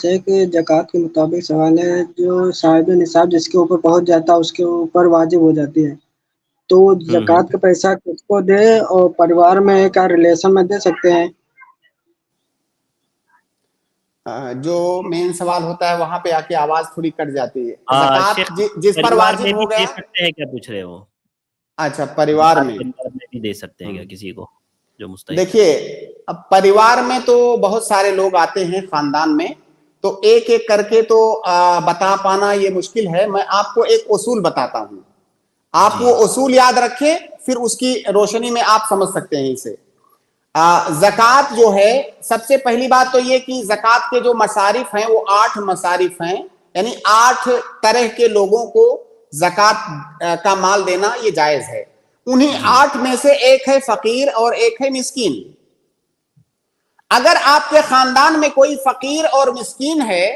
ایک زکوٰۃ کے مطابق سوال ہے، جو صاحب نصاب جس کے اوپر پہنچ جاتا ہے اس کے اوپر واجب ہو جاتی ہے، تو زکوٰۃ کا پیسہ کس کو دے اور پریوار میں کیا ریلیشن میں دے سکتے ہیں؟ جو مین سوال ہوتا ہے وہاں پہ آ کے آواز تھوڑی کٹ جاتی ہے. زکوٰۃ جس پر واجب ہو گیا، دے سکتے ہیں کیا پوچھ رہے ہو؟ اچھا پریوار میں بھی دے سکتے ہیں کیا کسی کو جو مستحق؟ دیکھیے اب پریوار میں تو بہت سارے لوگ آتے ہیں خاندان میں، تو ایک ایک کر کے تو بتا پانا یہ مشکل ہے. میں آپ کو ایک اصول بتاتا ہوں، آپ وہ اصول یاد رکھیں، پھر اس کی روشنی میں آپ سمجھ سکتے ہیں اسے. زکوٰۃ جو ہے، سب سے پہلی بات تو یہ کہ زکوٰۃ کے جو مصارف ہیں وہ 8 مصارف ہیں، یعنی 8 طرح کے لوگوں کو زکوٰۃ کا مال دینا یہ جائز ہے. انہیں 8 میں سے ایک ہے فقیر اور ایک ہے مسکین. اگر آپ کے خاندان میں کوئی فقیر اور مسکین ہے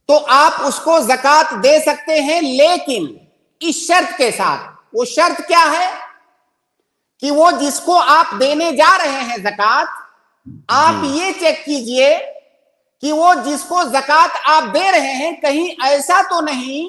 تو آپ اس کو زکوٰۃ دے سکتے ہیں، لیکن اس شرط کے ساتھ. وہ شرط کیا ہے کہ وہ جس کو آپ دینے جا رہے ہیں زکوٰۃ، آپ یہ چیک کیجئے کہ وہ جس کو زکوٰۃ آپ دے رہے ہیں کہیں ایسا تو نہیں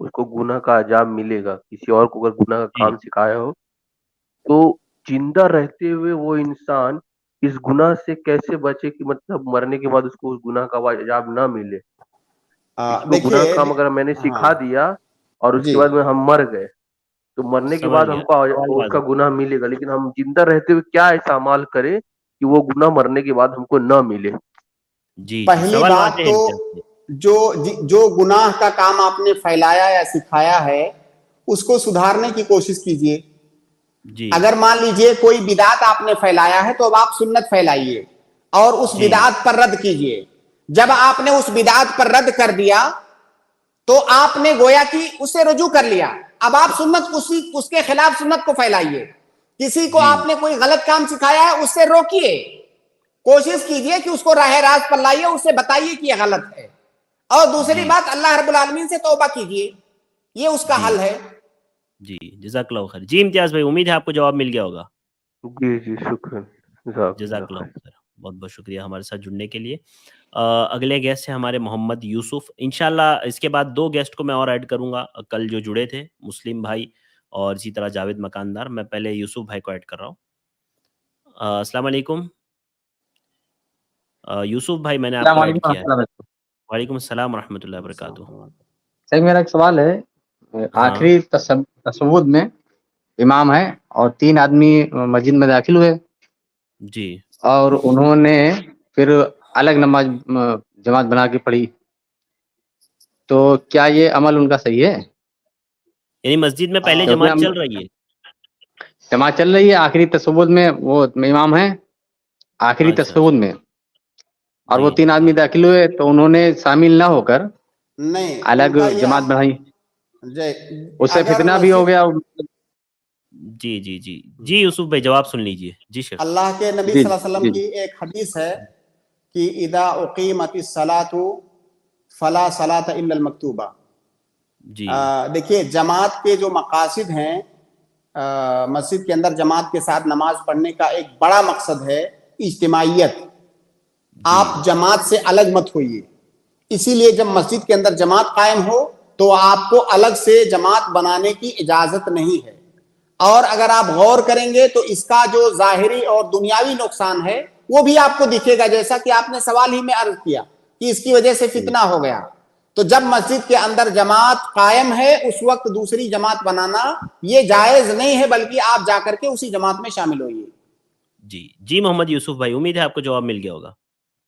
اس کو گناہ کا عذاب ملے گا. کسی اور کو اگر گناہ کا جی کام سکھایا ہو تو زندہ رہتے ہوئے وہ انسان اس گناہ سے کیسے بچے کہ مطلب مرنے کے بعد اس کو اس گناہ کا عذاب نہ ملے. کسی کو گناہ کا کام اگر میں نے سکھا دیا اور اس کے بعد میں ہم مر گئے تو مرنے کے سمجھ بعد گیا ہم کو سوال اس کا واضح. گناہ ملے گا, لیکن ہم زندہ رہتے ہوئے کیا ایسا اعمال کریں کہ وہ گناہ مرنے کے بعد ہم کو نہ ملے. جی پہلی سوال بات واضح ہے تو انشاءاللہ. جو گناہ کا کام آپ نے پھیلایا یا سکھایا ہے اس کو سدھارنے کی کوشش کیجئے. جی اگر مان لیجئے کوئی بدعت آپ نے پھیلایا ہے تو اب آپ سنت پھیلائیے اور اس جی بدعت پر رد کیجئے. جب آپ نے اس بدعت پر رد کر دیا تو آپ نے گویا کہ اسے رجوع کر لیا. اب آپ سنت اس کے خلاف سنت کو پھیلائیے. کسی کو جی آپ نے کوئی غلط کام سکھایا ہے اس سے روکیے, کوشش کیجئے کہ اس کو راہ راست پر لائیے, اسے بتائیے کہ یہ غلط ہے. اور دوسری جی بات اللہ رب العالمین سے توبہ کیجئے, یہ اس کا جی حل ہے. جی جزاک اللہ خیر. جی امتیاز بھائی, امید ہے آپ کو جواب مل گیا ہوگا. جی جی شکریہ, جزاک جزاک اللہ اللہ خیر. خیر. بہت بہت شکریہ ہمارے ساتھ جڑنے کے لیے. اگلے گیسٹ ہیں ہمارے محمد یوسف. انشاءاللہ اس کے بعد 2 گیسٹ کو میں اور ایڈ کروں گا کل جو جڑے تھے, مسلم بھائی اور اسی طرح جاوید مکاندار. میں پہلے یوسف بھائی کو ایڈ کر رہا ہوں. السلام علیکم یوسف بھائی, میں نے آپ السلام کو ایڈ علیکم کیا ہے. السلام علیکم. وعلیکم السلام ورحمۃ اللہ وبرکاتہ. صحیح, میرا ایک سوال ہے. ہاں آخری تشہد میں امام ہے اور 3 آدمی مسجد میں داخل ہوئے جی اور انہوں نے پھر الگ نماز جماعت بنا کے پڑھی, تو کیا یہ عمل ان کا صحیح ہے؟ یعنی مسجد میں پہلے کیونکہ جماعت چل رہی ہے. جماعت چل رہی ہے, آخری تشہد میں وہ امام ہے آخری اچھا تشہد اچھا. میں, اور وہ جی 3 آدمی جی داخل ہوئے تو انہوں نے شامل نہ ہو کر نہیں, ان الگ کا یہ جماعت بنائی, اس سے اگر فتنہ بھی ہو مسجد, گیا. جی جی جی جی یوسف بھائی جواب سن لیجئے. جی شیخ. اللہ کے نبی جی صلی اللہ علیہ وسلم جی کی ایک حدیث ہے کہ اذا اقیمت الصلاۃ فلا صلاۃ الا المکتوبہ. جی دیکھیے جماعت کے جو مقاصد ہیں, مسجد کے اندر جماعت کے ساتھ نماز پڑھنے کا ایک بڑا مقصد ہے اجتماعیت. جی آپ جماعت سے الگ مت ہوئیے. اسی لیے جب مسجد کے اندر جماعت قائم ہو تو آپ کو الگ سے جماعت بنانے کی اجازت نہیں ہے. اور اگر آپ غور کریں گے تو اس کا جو ظاہری اور دنیاوی نقصان ہے وہ بھی آپ کو دکھے گا, جیسا کہ آپ نے سوال ہی میں عرض کیا کہ اس کی وجہ سے فتنہ ہو گیا. تو جب مسجد کے اندر جماعت قائم ہے اس وقت دوسری جماعت بنانا یہ جائز نہیں ہے, بلکہ آپ جا کر کے اسی جماعت میں شامل ہوئیے. جی جی محمد یوسف بھائی, امید ہے آپ کو جواب مل گیا ہوگا.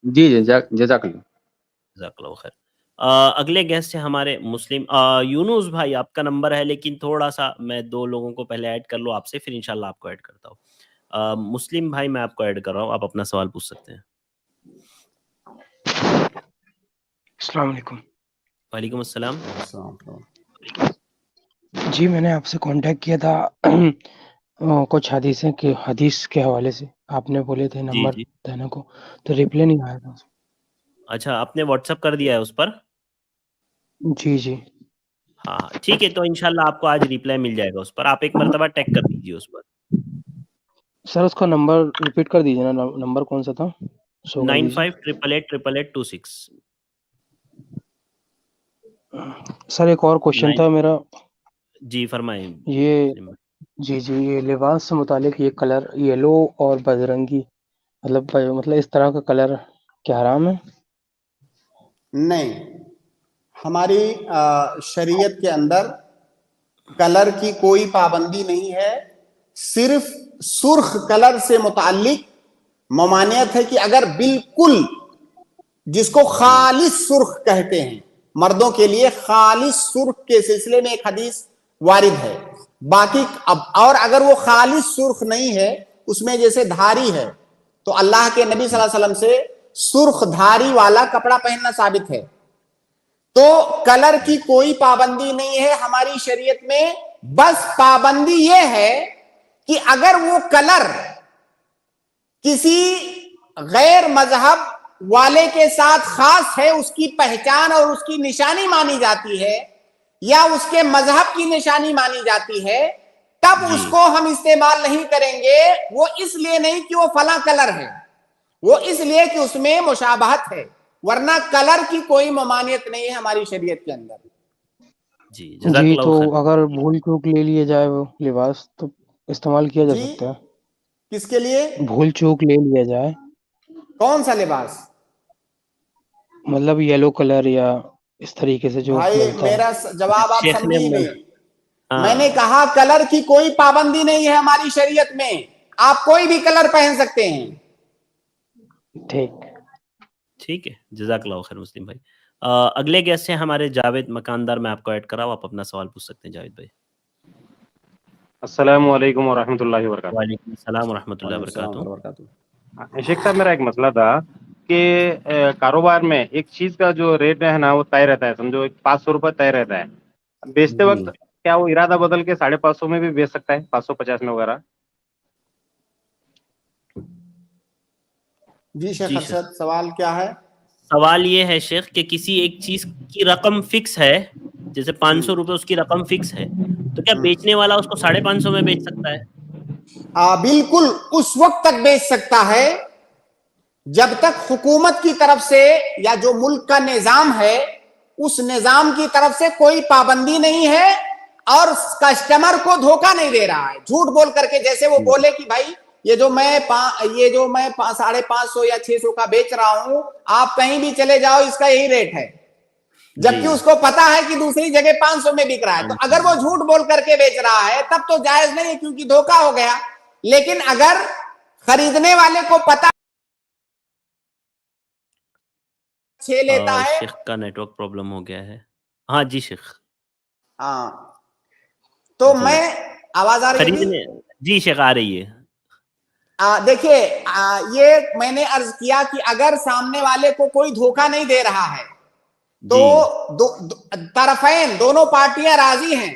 جی جزاک اللہ. جزاک اللہ خیر. اگلے گیسٹ ہیں ہمارے مسلم یونس بھائی. آپ کا نمبر ہے لیکن تھوڑا سا میں 2 لوگوں کو پہلے ایڈ کر لوں آپ سے, پھر انشاءاللہ آپ کو ایڈ کرتا ہوں. مسلم بھائی میں آپ کو ایڈ کر رہا ہوں, آپ اپنا سوال پوچھ سکتے ہیں. السلام علیکم. وعلیکم السلام. جی میں نے آپ سے کانٹیکٹ کیا تھا کچھ حدیث کے حوالے سے. آپ نے بولے تھے جی نمبر جی دینے کو, تو ریپلائی نہیں آیا تھا. اچھا, آپ نے واٹس ایپ کر دیا ہے اس پر؟ جی جی ہاں ٹھیک ہے, تو انشاءاللہ آپ کو آج ریپلائی مل جائے گا اس پر. آپ ایک مرتبہ ٹیگ کر دیجیے اس پر. سر اس کا نمبر ریپیٹ کر دیجیے نا, نمبر کون سا تھا شو کر دیجیے. 9588888826. سر ایک اور کوشچن تھا میرا. جی فرمائیں. یہ جی یہ لباس سے متعلق یہ کلر یلو اور بجرنگی مطلب اس طرح کا کلر کیا حرام ہے؟ نہیں, ہماری شریعت کے اندر کلر کی کوئی پابندی نہیں ہے. صرف سرخ کلر سے متعلق ممانعت ہے کہ اگر بالکل جس کو خالص سرخ کہتے ہیں, مردوں کے لیے خالص سرخ کے سلسلے میں ایک حدیث وارد ہے. باقی اور اگر وہ خالص سرخ نہیں ہے, اس میں جیسے دھاری ہے, تو اللہ کے نبی صلی اللہ علیہ وسلم سے سرخ دھاری والا کپڑا پہننا ثابت ہے. تو کلر کی کوئی پابندی نہیں ہے ہماری شریعت میں. بس پابندی یہ ہے کہ اگر وہ کلر کسی غیر مذہب والے کے ساتھ خاص ہے, اس کی پہچان اور اس کی نشانی مانی جاتی ہے, یا اس کے مذہب کی نشانی مانی جاتی ہے, تب اس کو ہم استعمال نہیں کریں گے. وہ اس لیے نہیں کہ وہ فلاں کلر ہے, وہ اس لیے کہ اس میں مشابہت ہے, ورنہ کلر کی کوئی ممانعت نہیں ہے ہماری شریعت کے اندر. جی جی جزاک تو اللہ خیر. اگر بھول چوک لے لیا جائے وہ لباس تو استعمال کیا جا جی سکتا ہے. کس کے لیے؟ بھول چوک لے لیا جائے کون سا لباس؟ مطلب یلو کلر یا اس طریقے سے جو بھائی ملتا ہے. میرا جواب آپ شیخ سمجھے ہی نے نہیں. میں نے کہا کلر کی کوئی پابندی نہیں ہے ہماری شریعت میں، آپ کوئی بھی کلر پہن سکتے ہیں. ٹھیک ہے، جزاک اللہ خیر مسلم بھائی. اگلے گیسٹ ہیں ہمارے جاوید مکاندار، میں آپ کو ایڈ کراؤں، آپ اپنا سوال پوچھ سکتے ہیں جاوید بھائی. السلام علیکم ورحمۃ اللہ وبرکاتہ. وعلیکم السلام ورحمۃ اللہ وبرکاتہ. شیخ صاحب میرا ایک مسئلہ تھا کہ کاروبار میں ایک چیز کا جو ریٹ ہے نا وہ طے رہتا ہے، سمجھو 500 روپے طے رہتا ہے. بیچتے وقت کیا وہ ارادہ بدل کے 550 میں بھی بیچ سکتا ہے، 550 میں وغیرہ؟ جی شیخ ارشد سوال کیا ہے؟ سوال یہ ہے شیخ کہ کسی ایک چیز کی رقم فکس ہے، جیسے 500 روپے اس کی رقم فکس ہے، تو کیا بیچنے والا اس کو 550 میں بیچ سکتا ہے؟ بالکل اس وقت تک بیچ سکتا ہے جب تک حکومت کی طرف سے یا جو ملک کا نظام ہے اس نظام کی طرف سے کوئی پابندی نہیں ہے اور کسٹمر کو دھوکہ نہیں دے رہا ہے جھوٹ بول کر کے. جیسے وہ بولے کہ بھائی یہ جو میں 550 یا 600 کا بیچ رہا ہوں، آپ کہیں بھی چلے جاؤ اس کا یہی ریٹ ہے، جبکہ اس کو پتا ہے کہ دوسری جگہ 500 میں بک رہا ہے. تو اگر وہ جھوٹ بول کر کے بیچ رہا ہے تب تو جائز نہیں ہے کیونکہ دھوکہ ہو گیا. لیکن اگر خریدنے والے کو پتا لیتا ہے. شیخ کا نیٹ ورک پرابلم ہو گیا ہے. ہاں جی شیخ. ہاں تو میں آواز آ رہی ہے؟ جی شیخ آ رہی ہے. دیکھیے یہ میں نے عرض کیا کہ اگر سامنے والے کو کوئی دھوکہ نہیں دے رہا ہے تو طرفین دونوں پارٹیاں راضی ہیں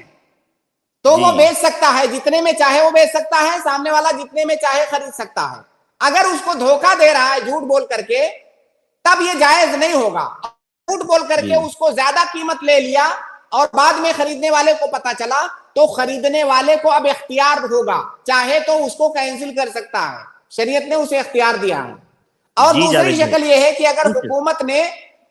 تو وہ بیچ سکتا ہے، جتنے میں چاہے وہ بیچ سکتا ہے، سامنے والا جتنے میں چاہے خرید سکتا ہے. اگر اس کو دھوکہ دے رہا ہے جھوٹ بول کر کے تب یہ جائز نہیں ہوگا. جھوٹ بول کر کے اس کو زیادہ قیمت لے لیا اور بعد میں خریدنے والے کو پتا چلا تو خریدنے والے کو اب اختیار ہوگا، چاہے تو اس کو کینسل کر سکتا ہے، شریعت نے اسے اختیار دیا ہے. اور دوسری شکل یہ ہے کہ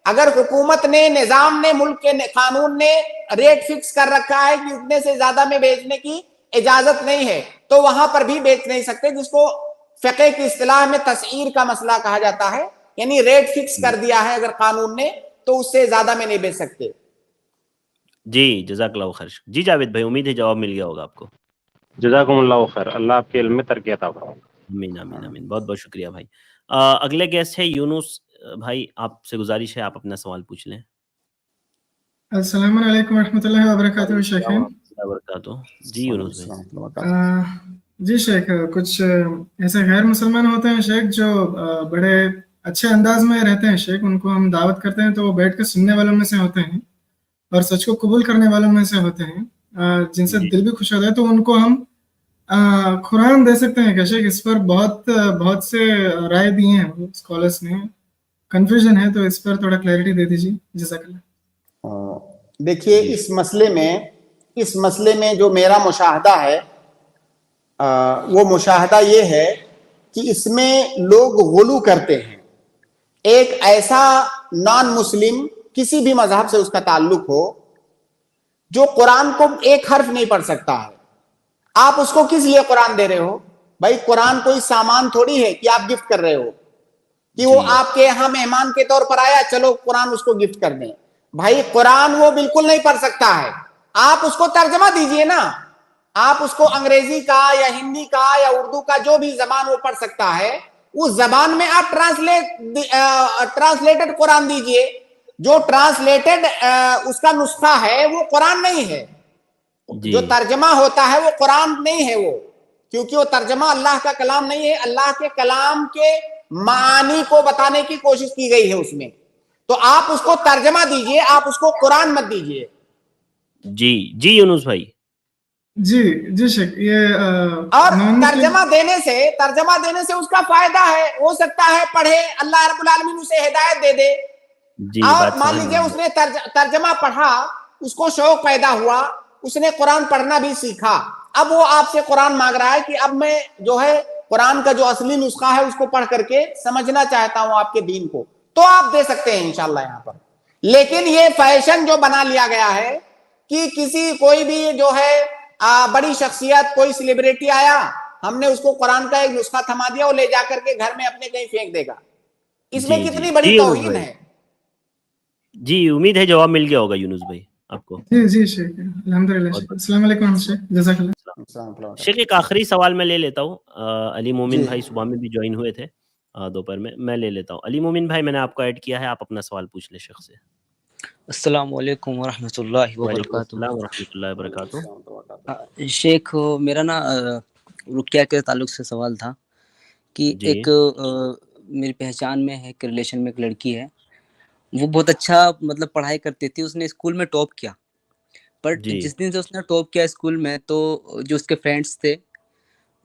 اگر حکومت نے نظام نے ملک کے قانون نے ریٹ فکس کر رکھا ہے کہ اتنے سے زیادہ میں بیچنے کی اجازت نہیں ہے تو وہاں پر بھی بیچ نہیں سکتے، جس کو فقہ کی اصطلاح میں تسعیر کا مسئلہ کہا جاتا ہے. یعنی ریٹ فکس کر دیا ہے اگر قانون نے تو اس سے زیادہ میں نہیں بیچ سکتے. جی جزاک اللہ خیر. جی جاوید بھائی امید ہے جواب مل گیا ہوگا آپ کو. جزاکم اللہ خیر، اللہ آپ کے علم میں ترقی عطا فرمائے. امین امین امین. بہت بہت شکریہ بھائی. اگلے گیسٹ ہے یونس بھائی، آپ سے گزارش ہے آپ اپنا سوال پوچھ لیں. السلام علیکم ورحمۃ اللہ وبرکاتہ. شیخ جی یونس بھائی. جی شیخ، کچھ ایسے غیر مسلمان ہوتے ہیں شیخ جو بڑے اچھے انداز میں رہتے ہیں شیخ، ان کو ہم دعوت کرتے ہیں تو وہ بیٹھ کے سننے والوں میں سے ہوتے ہیں اور سچ کو قبول کرنے والوں میں سے ہوتے ہیں، جن سے دل بھی خوش ہوتا ہے. تو ان کو ہم قرآن دے سکتے ہیں کہ شیخ؟ اس پر بہت سے رائے دی ہیں اسکالرس نے، کنفیوژن ہے، تو اس پر تھوڑا کلیئرٹی دے دیجیے جزاک اللہ. دیکھیے اس مسئلے میں جو میرا مشاہدہ ہے وہ مشاہدہ یہ ہے کہ اس میں لوگ غلو کرتے ہیں. ایک ایسا نان مسلم کسی بھی مذہب سے اس کا تعلق ہو جو قرآن کو ایک حرف نہیں پڑھ سکتا ہے، آپ اس کو کس لیے قرآن دے رہے ہو؟ بھائی قرآن کوئی سامان تھوڑی ہے کہ آپ گفٹ کر رہے ہو کہ وہ آپ کے یہاں مہمان کے طور پر آیا چلو قرآن اس کو گفٹ کر دیں. بھائی قرآن وہ بالکل نہیں پڑھ سکتا ہے، آپ اس کو ترجمہ دیجئے نا. آپ اس کو انگریزی کا یا ہندی کا یا اردو کا جو بھی زبان وہ پڑھ سکتا ہے اس زبان میں آپ ٹرانسلیٹڈ قرآن دیجئے. جو ٹرانسلیٹڈ اس کا نسخہ ہے وہ قرآن نہیں ہے، جو ترجمہ ہوتا ہے وہ قرآن نہیں ہے، وہ کیونکہ وہ ترجمہ اللہ کا کلام نہیں ہے، اللہ کے کلام کے معانی کو بتانے کی کوشش کی گئی ہے اس میں. تو آپ اس کو ترجمہ دیجئے، آپ اس کو قرآن مت دیجئے. جی یونس بھائی. جی شیخ، یہ اور ترجمہ دینے سے اس کا فائدہ ہے، ہو سکتا ہے پڑھے، اللہ رب العالمین اسے ہدایت دے دے. اور مان لیجئے اس نے ترجمہ پڑھا، اس کو شوق پیدا ہوا، اس نے قرآن پڑھنا بھی سیکھا، اب وہ آپ سے قرآن مانگ رہا ہے کہ اب میں جو ہے قرآن کا جو اصلی نسخہ ہے اس کو پڑھ کر کے سمجھنا چاہتا ہوں آپ کے دین کو، تو آپ دے سکتے ہیں انشاءاللہ یہاں پر. لیکن یہ فیشن جو بنا لیا گیا ہے کہ کسی کوئی بھی جو ہے بڑی شخصیت کوئی سیلیبریٹی آیا, ہم نے اس کو قرآن کا ایک نسخہ تھما دیا, وہ لے جا کر کے گھر میں اپنے کہیں پھینک دے گا. اس میں کتنی بڑی توہین ہے. جی امید ہے جواب مل گیا ہوگا یونس بھائی آپ کو. جی شیخ الحمدللہ. السلام علیکم شیخ, جزاک اللہ. شیخ ایک آخری سوال میں لے لیتا ہوں, علی مومن بھائی صبح میں بھی جوائن ہوئے تھے دوپہر میں لے لیتا ہوں. علی مومن بھائی میں نے آپ کو ایڈ کیا ہے, آپ اپنا سوال پوچھ لیں شیخ سے. السلام علیکم ورحمۃ اللہ وبرکاتہ. السلام ورحمۃ اللہ وبرکاتہ. شیخ میرا نا رقیہ کے تعلق سے سوال تھا کہ ایک میری پہچان میں ہے, ایک ریلیشن میں ایک لڑکی ہے, وہ بہت اچھا مطلب پڑھائی کرتی تھی, اس نے اسکول میں ٹاپ کیا, بٹ جس دن سے اس نے ٹاپ کیا اسکول میں تو جو اس کے فرینڈس تھے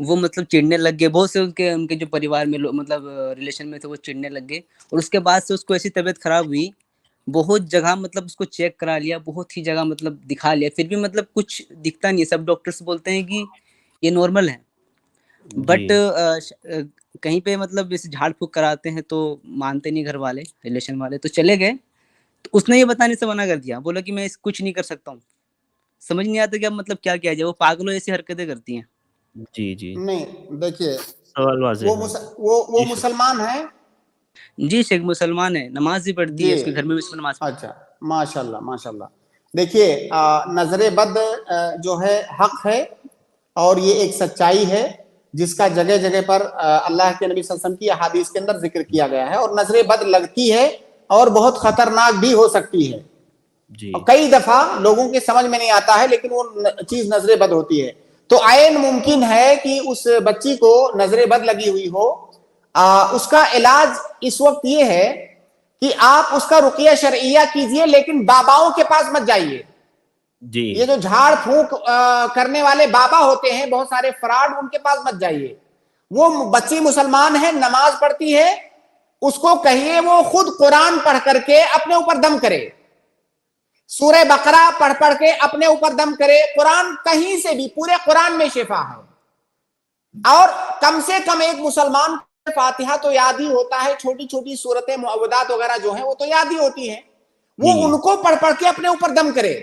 وہ مطلب چڑھنے لگ گئے, بہت سے ان کے جو پریوار میں مطلب ریلیشن میں تھے وہ چڑھنے لگ گئے, اور اس کے بعد سے اس کو ایسی طبیعت خراب ہوئی, بہت جگہ مطلب اس کو چیک کرا لیا, بہت ہی جگہ مطلب دکھا لیا, پھر بھی مطلب کچھ دکھتا نہیں ہے. سب ڈاکٹرز بولتے ہیں کہ یہ نارمل ہے, بٹ کہیں پہ مطلب جیسے جھاڑ پھونک کراتے ہیں تو مانتے نہیں گھر والے, ریلیشن والے, تو چلے گئے. تو اس نے یہ بتانے سے منع کر دیا, بولا کہ میں کچھ نہیں کر سکتا ہوں. سمجھ نہیں آتا کہ اب مطلب کیا کیا جائے, وہ پاگلوں ایسی حرکتیں کرتی ہیں. جی نہیں دیکھیے سوال واضح وہ مسلمان ہے. جی شیخ مسلمان ہے, نماز بھی پڑھتی ہے, اس کے گھر میں بھی نماز. اچھا ماشاءاللہ ماشاءاللہ. دیکھیے نظر بد جو ہے حق ہے, اور یہ ایک سچائی ہے جس کا جگہ جگہ پر اللہ کے نبی صلی اللہ علیہ وسلم کی احادیث کے اندر ذکر کیا گیا ہے. اور نظر بد لگتی ہے اور بہت خطرناک بھی ہو سکتی ہے. کئی دفعہ لوگوں کے سمجھ میں نہیں آتا ہے, لیکن وہ چیز نظر بد ہوتی ہے. تو عین ممکن ہے کہ اس بچی کو نظر بد لگی ہوئی ہو. اس کا علاج اس وقت یہ ہے کہ آپ اس کا رقیہ شرعیہ کیجئے, لیکن باباؤں کے پاس مت جائیے. یہ جو جھاڑ پھونک کرنے والے بابا ہوتے ہیں, بہت سارے فراڈ, ان کے پاس مت جائیے. وہ بچی مسلمان ہے, نماز پڑھتی ہے, اس کو کہیے وہ خود قرآن پڑھ کر کے اپنے اوپر دم کرے, سورہ بقرہ پڑھ کے اپنے اوپر دم کرے. قرآن کہیں سے بھی, پورے قرآن میں شفا ہے. اور کم سے کم ایک مسلمان فاتحہ تو یاد ہی ہوتا ہے, چھوٹی چھوٹی سورتیں معوذات وغیرہ جو ہیں وہ تو یاد ہی ہوتی ہیں, وہ ان کو پڑھ کے اپنے اوپر دم کرے.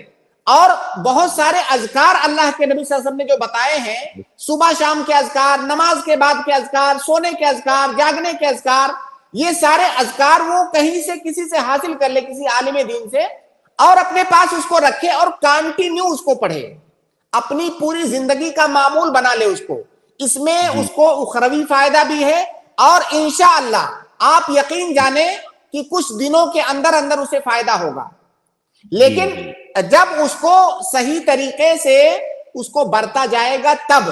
اور بہت سارے اذکار اللہ کے نبی صلی اللہ علیہ وسلم نے جو بتائے ہیں, صبح شام کے اذکار, نماز کے بعد کے اذکار, سونے کے اذکار, جاگنے کے اذکار, یہ سارے اذکار وہ کہیں سے کسی سے حاصل کر لے, کسی عالم دین سے, اور اپنے پاس اس کو رکھے اور کنٹینیو اس کو پڑھے, اپنی پوری زندگی کا معمول بنا لے اس کو. اس میں اس کو اخروی فائدہ بھی ہے, اور انشاءاللہ آپ یقین جانیں کہ کچھ دنوں کے اندر اندر اسے فائدہ ہوگا. لیکن جب اس کو صحیح طریقے سے اس کو برتا جائے گا تب.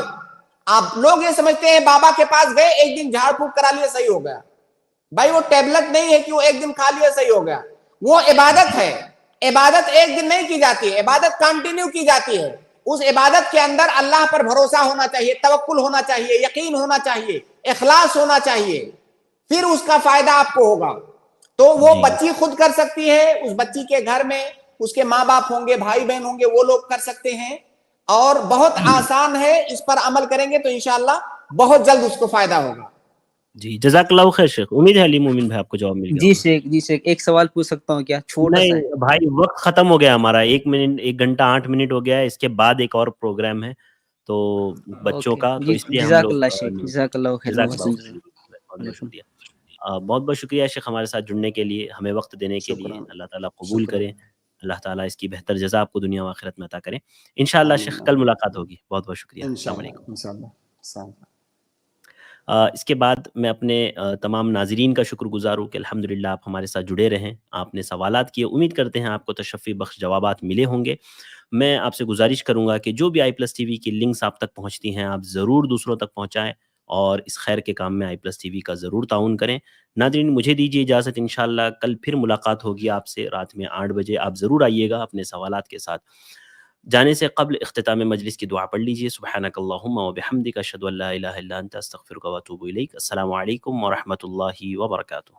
آپ لوگ یہ سمجھتے ہیں بابا کے پاس گئے, ایک دن جھاڑ پھونک کرا لیا صحیح ہو گیا. بھائی وہ ٹیبلٹ نہیں ہے کہ وہ ایک دن کھا لیا صحیح ہو گیا. وہ عبادت ہے, عبادت ایک دن نہیں کی جاتی ہے, عبادت کنٹینیو کی جاتی ہے. اس عبادت کے اندر اللہ پر بھروسہ ہونا چاہیے, توکل ہونا چاہیے, یقین ہونا چاہیے, اخلاص ہونا چاہیے, پھر اس کا فائدہ آپ کو ہوگا. تو وہ بچی خود کر سکتی ہے, اس بچی کے گھر میں اس کے ماں باپ ہوں گے, بھائی بہن ہوں گے, وہ لوگ کر سکتے ہیں, اور بہت آسان ہے. اس پر عمل کریں گے تو انشاءاللہ بہت جلد اس کو فائدہ ہوگا. جی جزاک اللہ خیر شیخ, امید ہے علی مومن بھائی آپ کو جواب مل گیا. جی شیخ ایک سوال پوچھ سکتا ہوں کیا؟ چھوٹا سا ہے بھائی, وقت ختم ہو گیا ہمارا, 1 گھنٹہ 8 منٹ ہو گیا ہے, اس کے بعد ایک اور پروگرام ہے تو بچوں کا, تو اس لیے ہم لوگ جزاک اللہ خیر. بہت شکریہ, بہت بہت شکریہ شیخ ہمارے ساتھ جڑنے کے لیے, ہمیں وقت دینے کے لیے. اللہ تعالیٰ قبول کرے, اللہ تعالیٰ اس کی بہتر جزا آپ کو دنیا و آخرت میں عطا کرے انشاءاللہ. شیخ کل ملاقات ہوگی, بہت بہت شکریہ. السلام علیکم. اس کے بعد میں اپنے تمام ناظرین کا شکر گزار ہوں کہ الحمدللہ آپ ہمارے ساتھ جڑے رہیں, آپ نے سوالات کیے, امید کرتے ہیں آپ کو تشفی بخش جوابات ملے ہوں گے. میں آپ سے گزارش کروں گا کہ جو بھی i+tv کی لنکس آپ تک پہنچتی ہیں آپ ضرور دوسروں تک پہنچائیں, اور اس خیر کے کام میں i+tv کا ضرور تعاون کریں. ناظرین مجھے دیجیے اجازت, انشاءاللہ کل پھر ملاقات ہوگی آپ سے رات میں 8 بجے. آپ ضرور آئیے گا اپنے سوالات کے ساتھ. جانے سے قبل اختتام مجلس کی دعا پڑھ لیجیے. سبحانک اللہم و بحمدک اشہد ان لا الہ الا انت استغفرک و اتوب الیک. السلام علیکم ورحمۃ اللہ وبرکاتہ.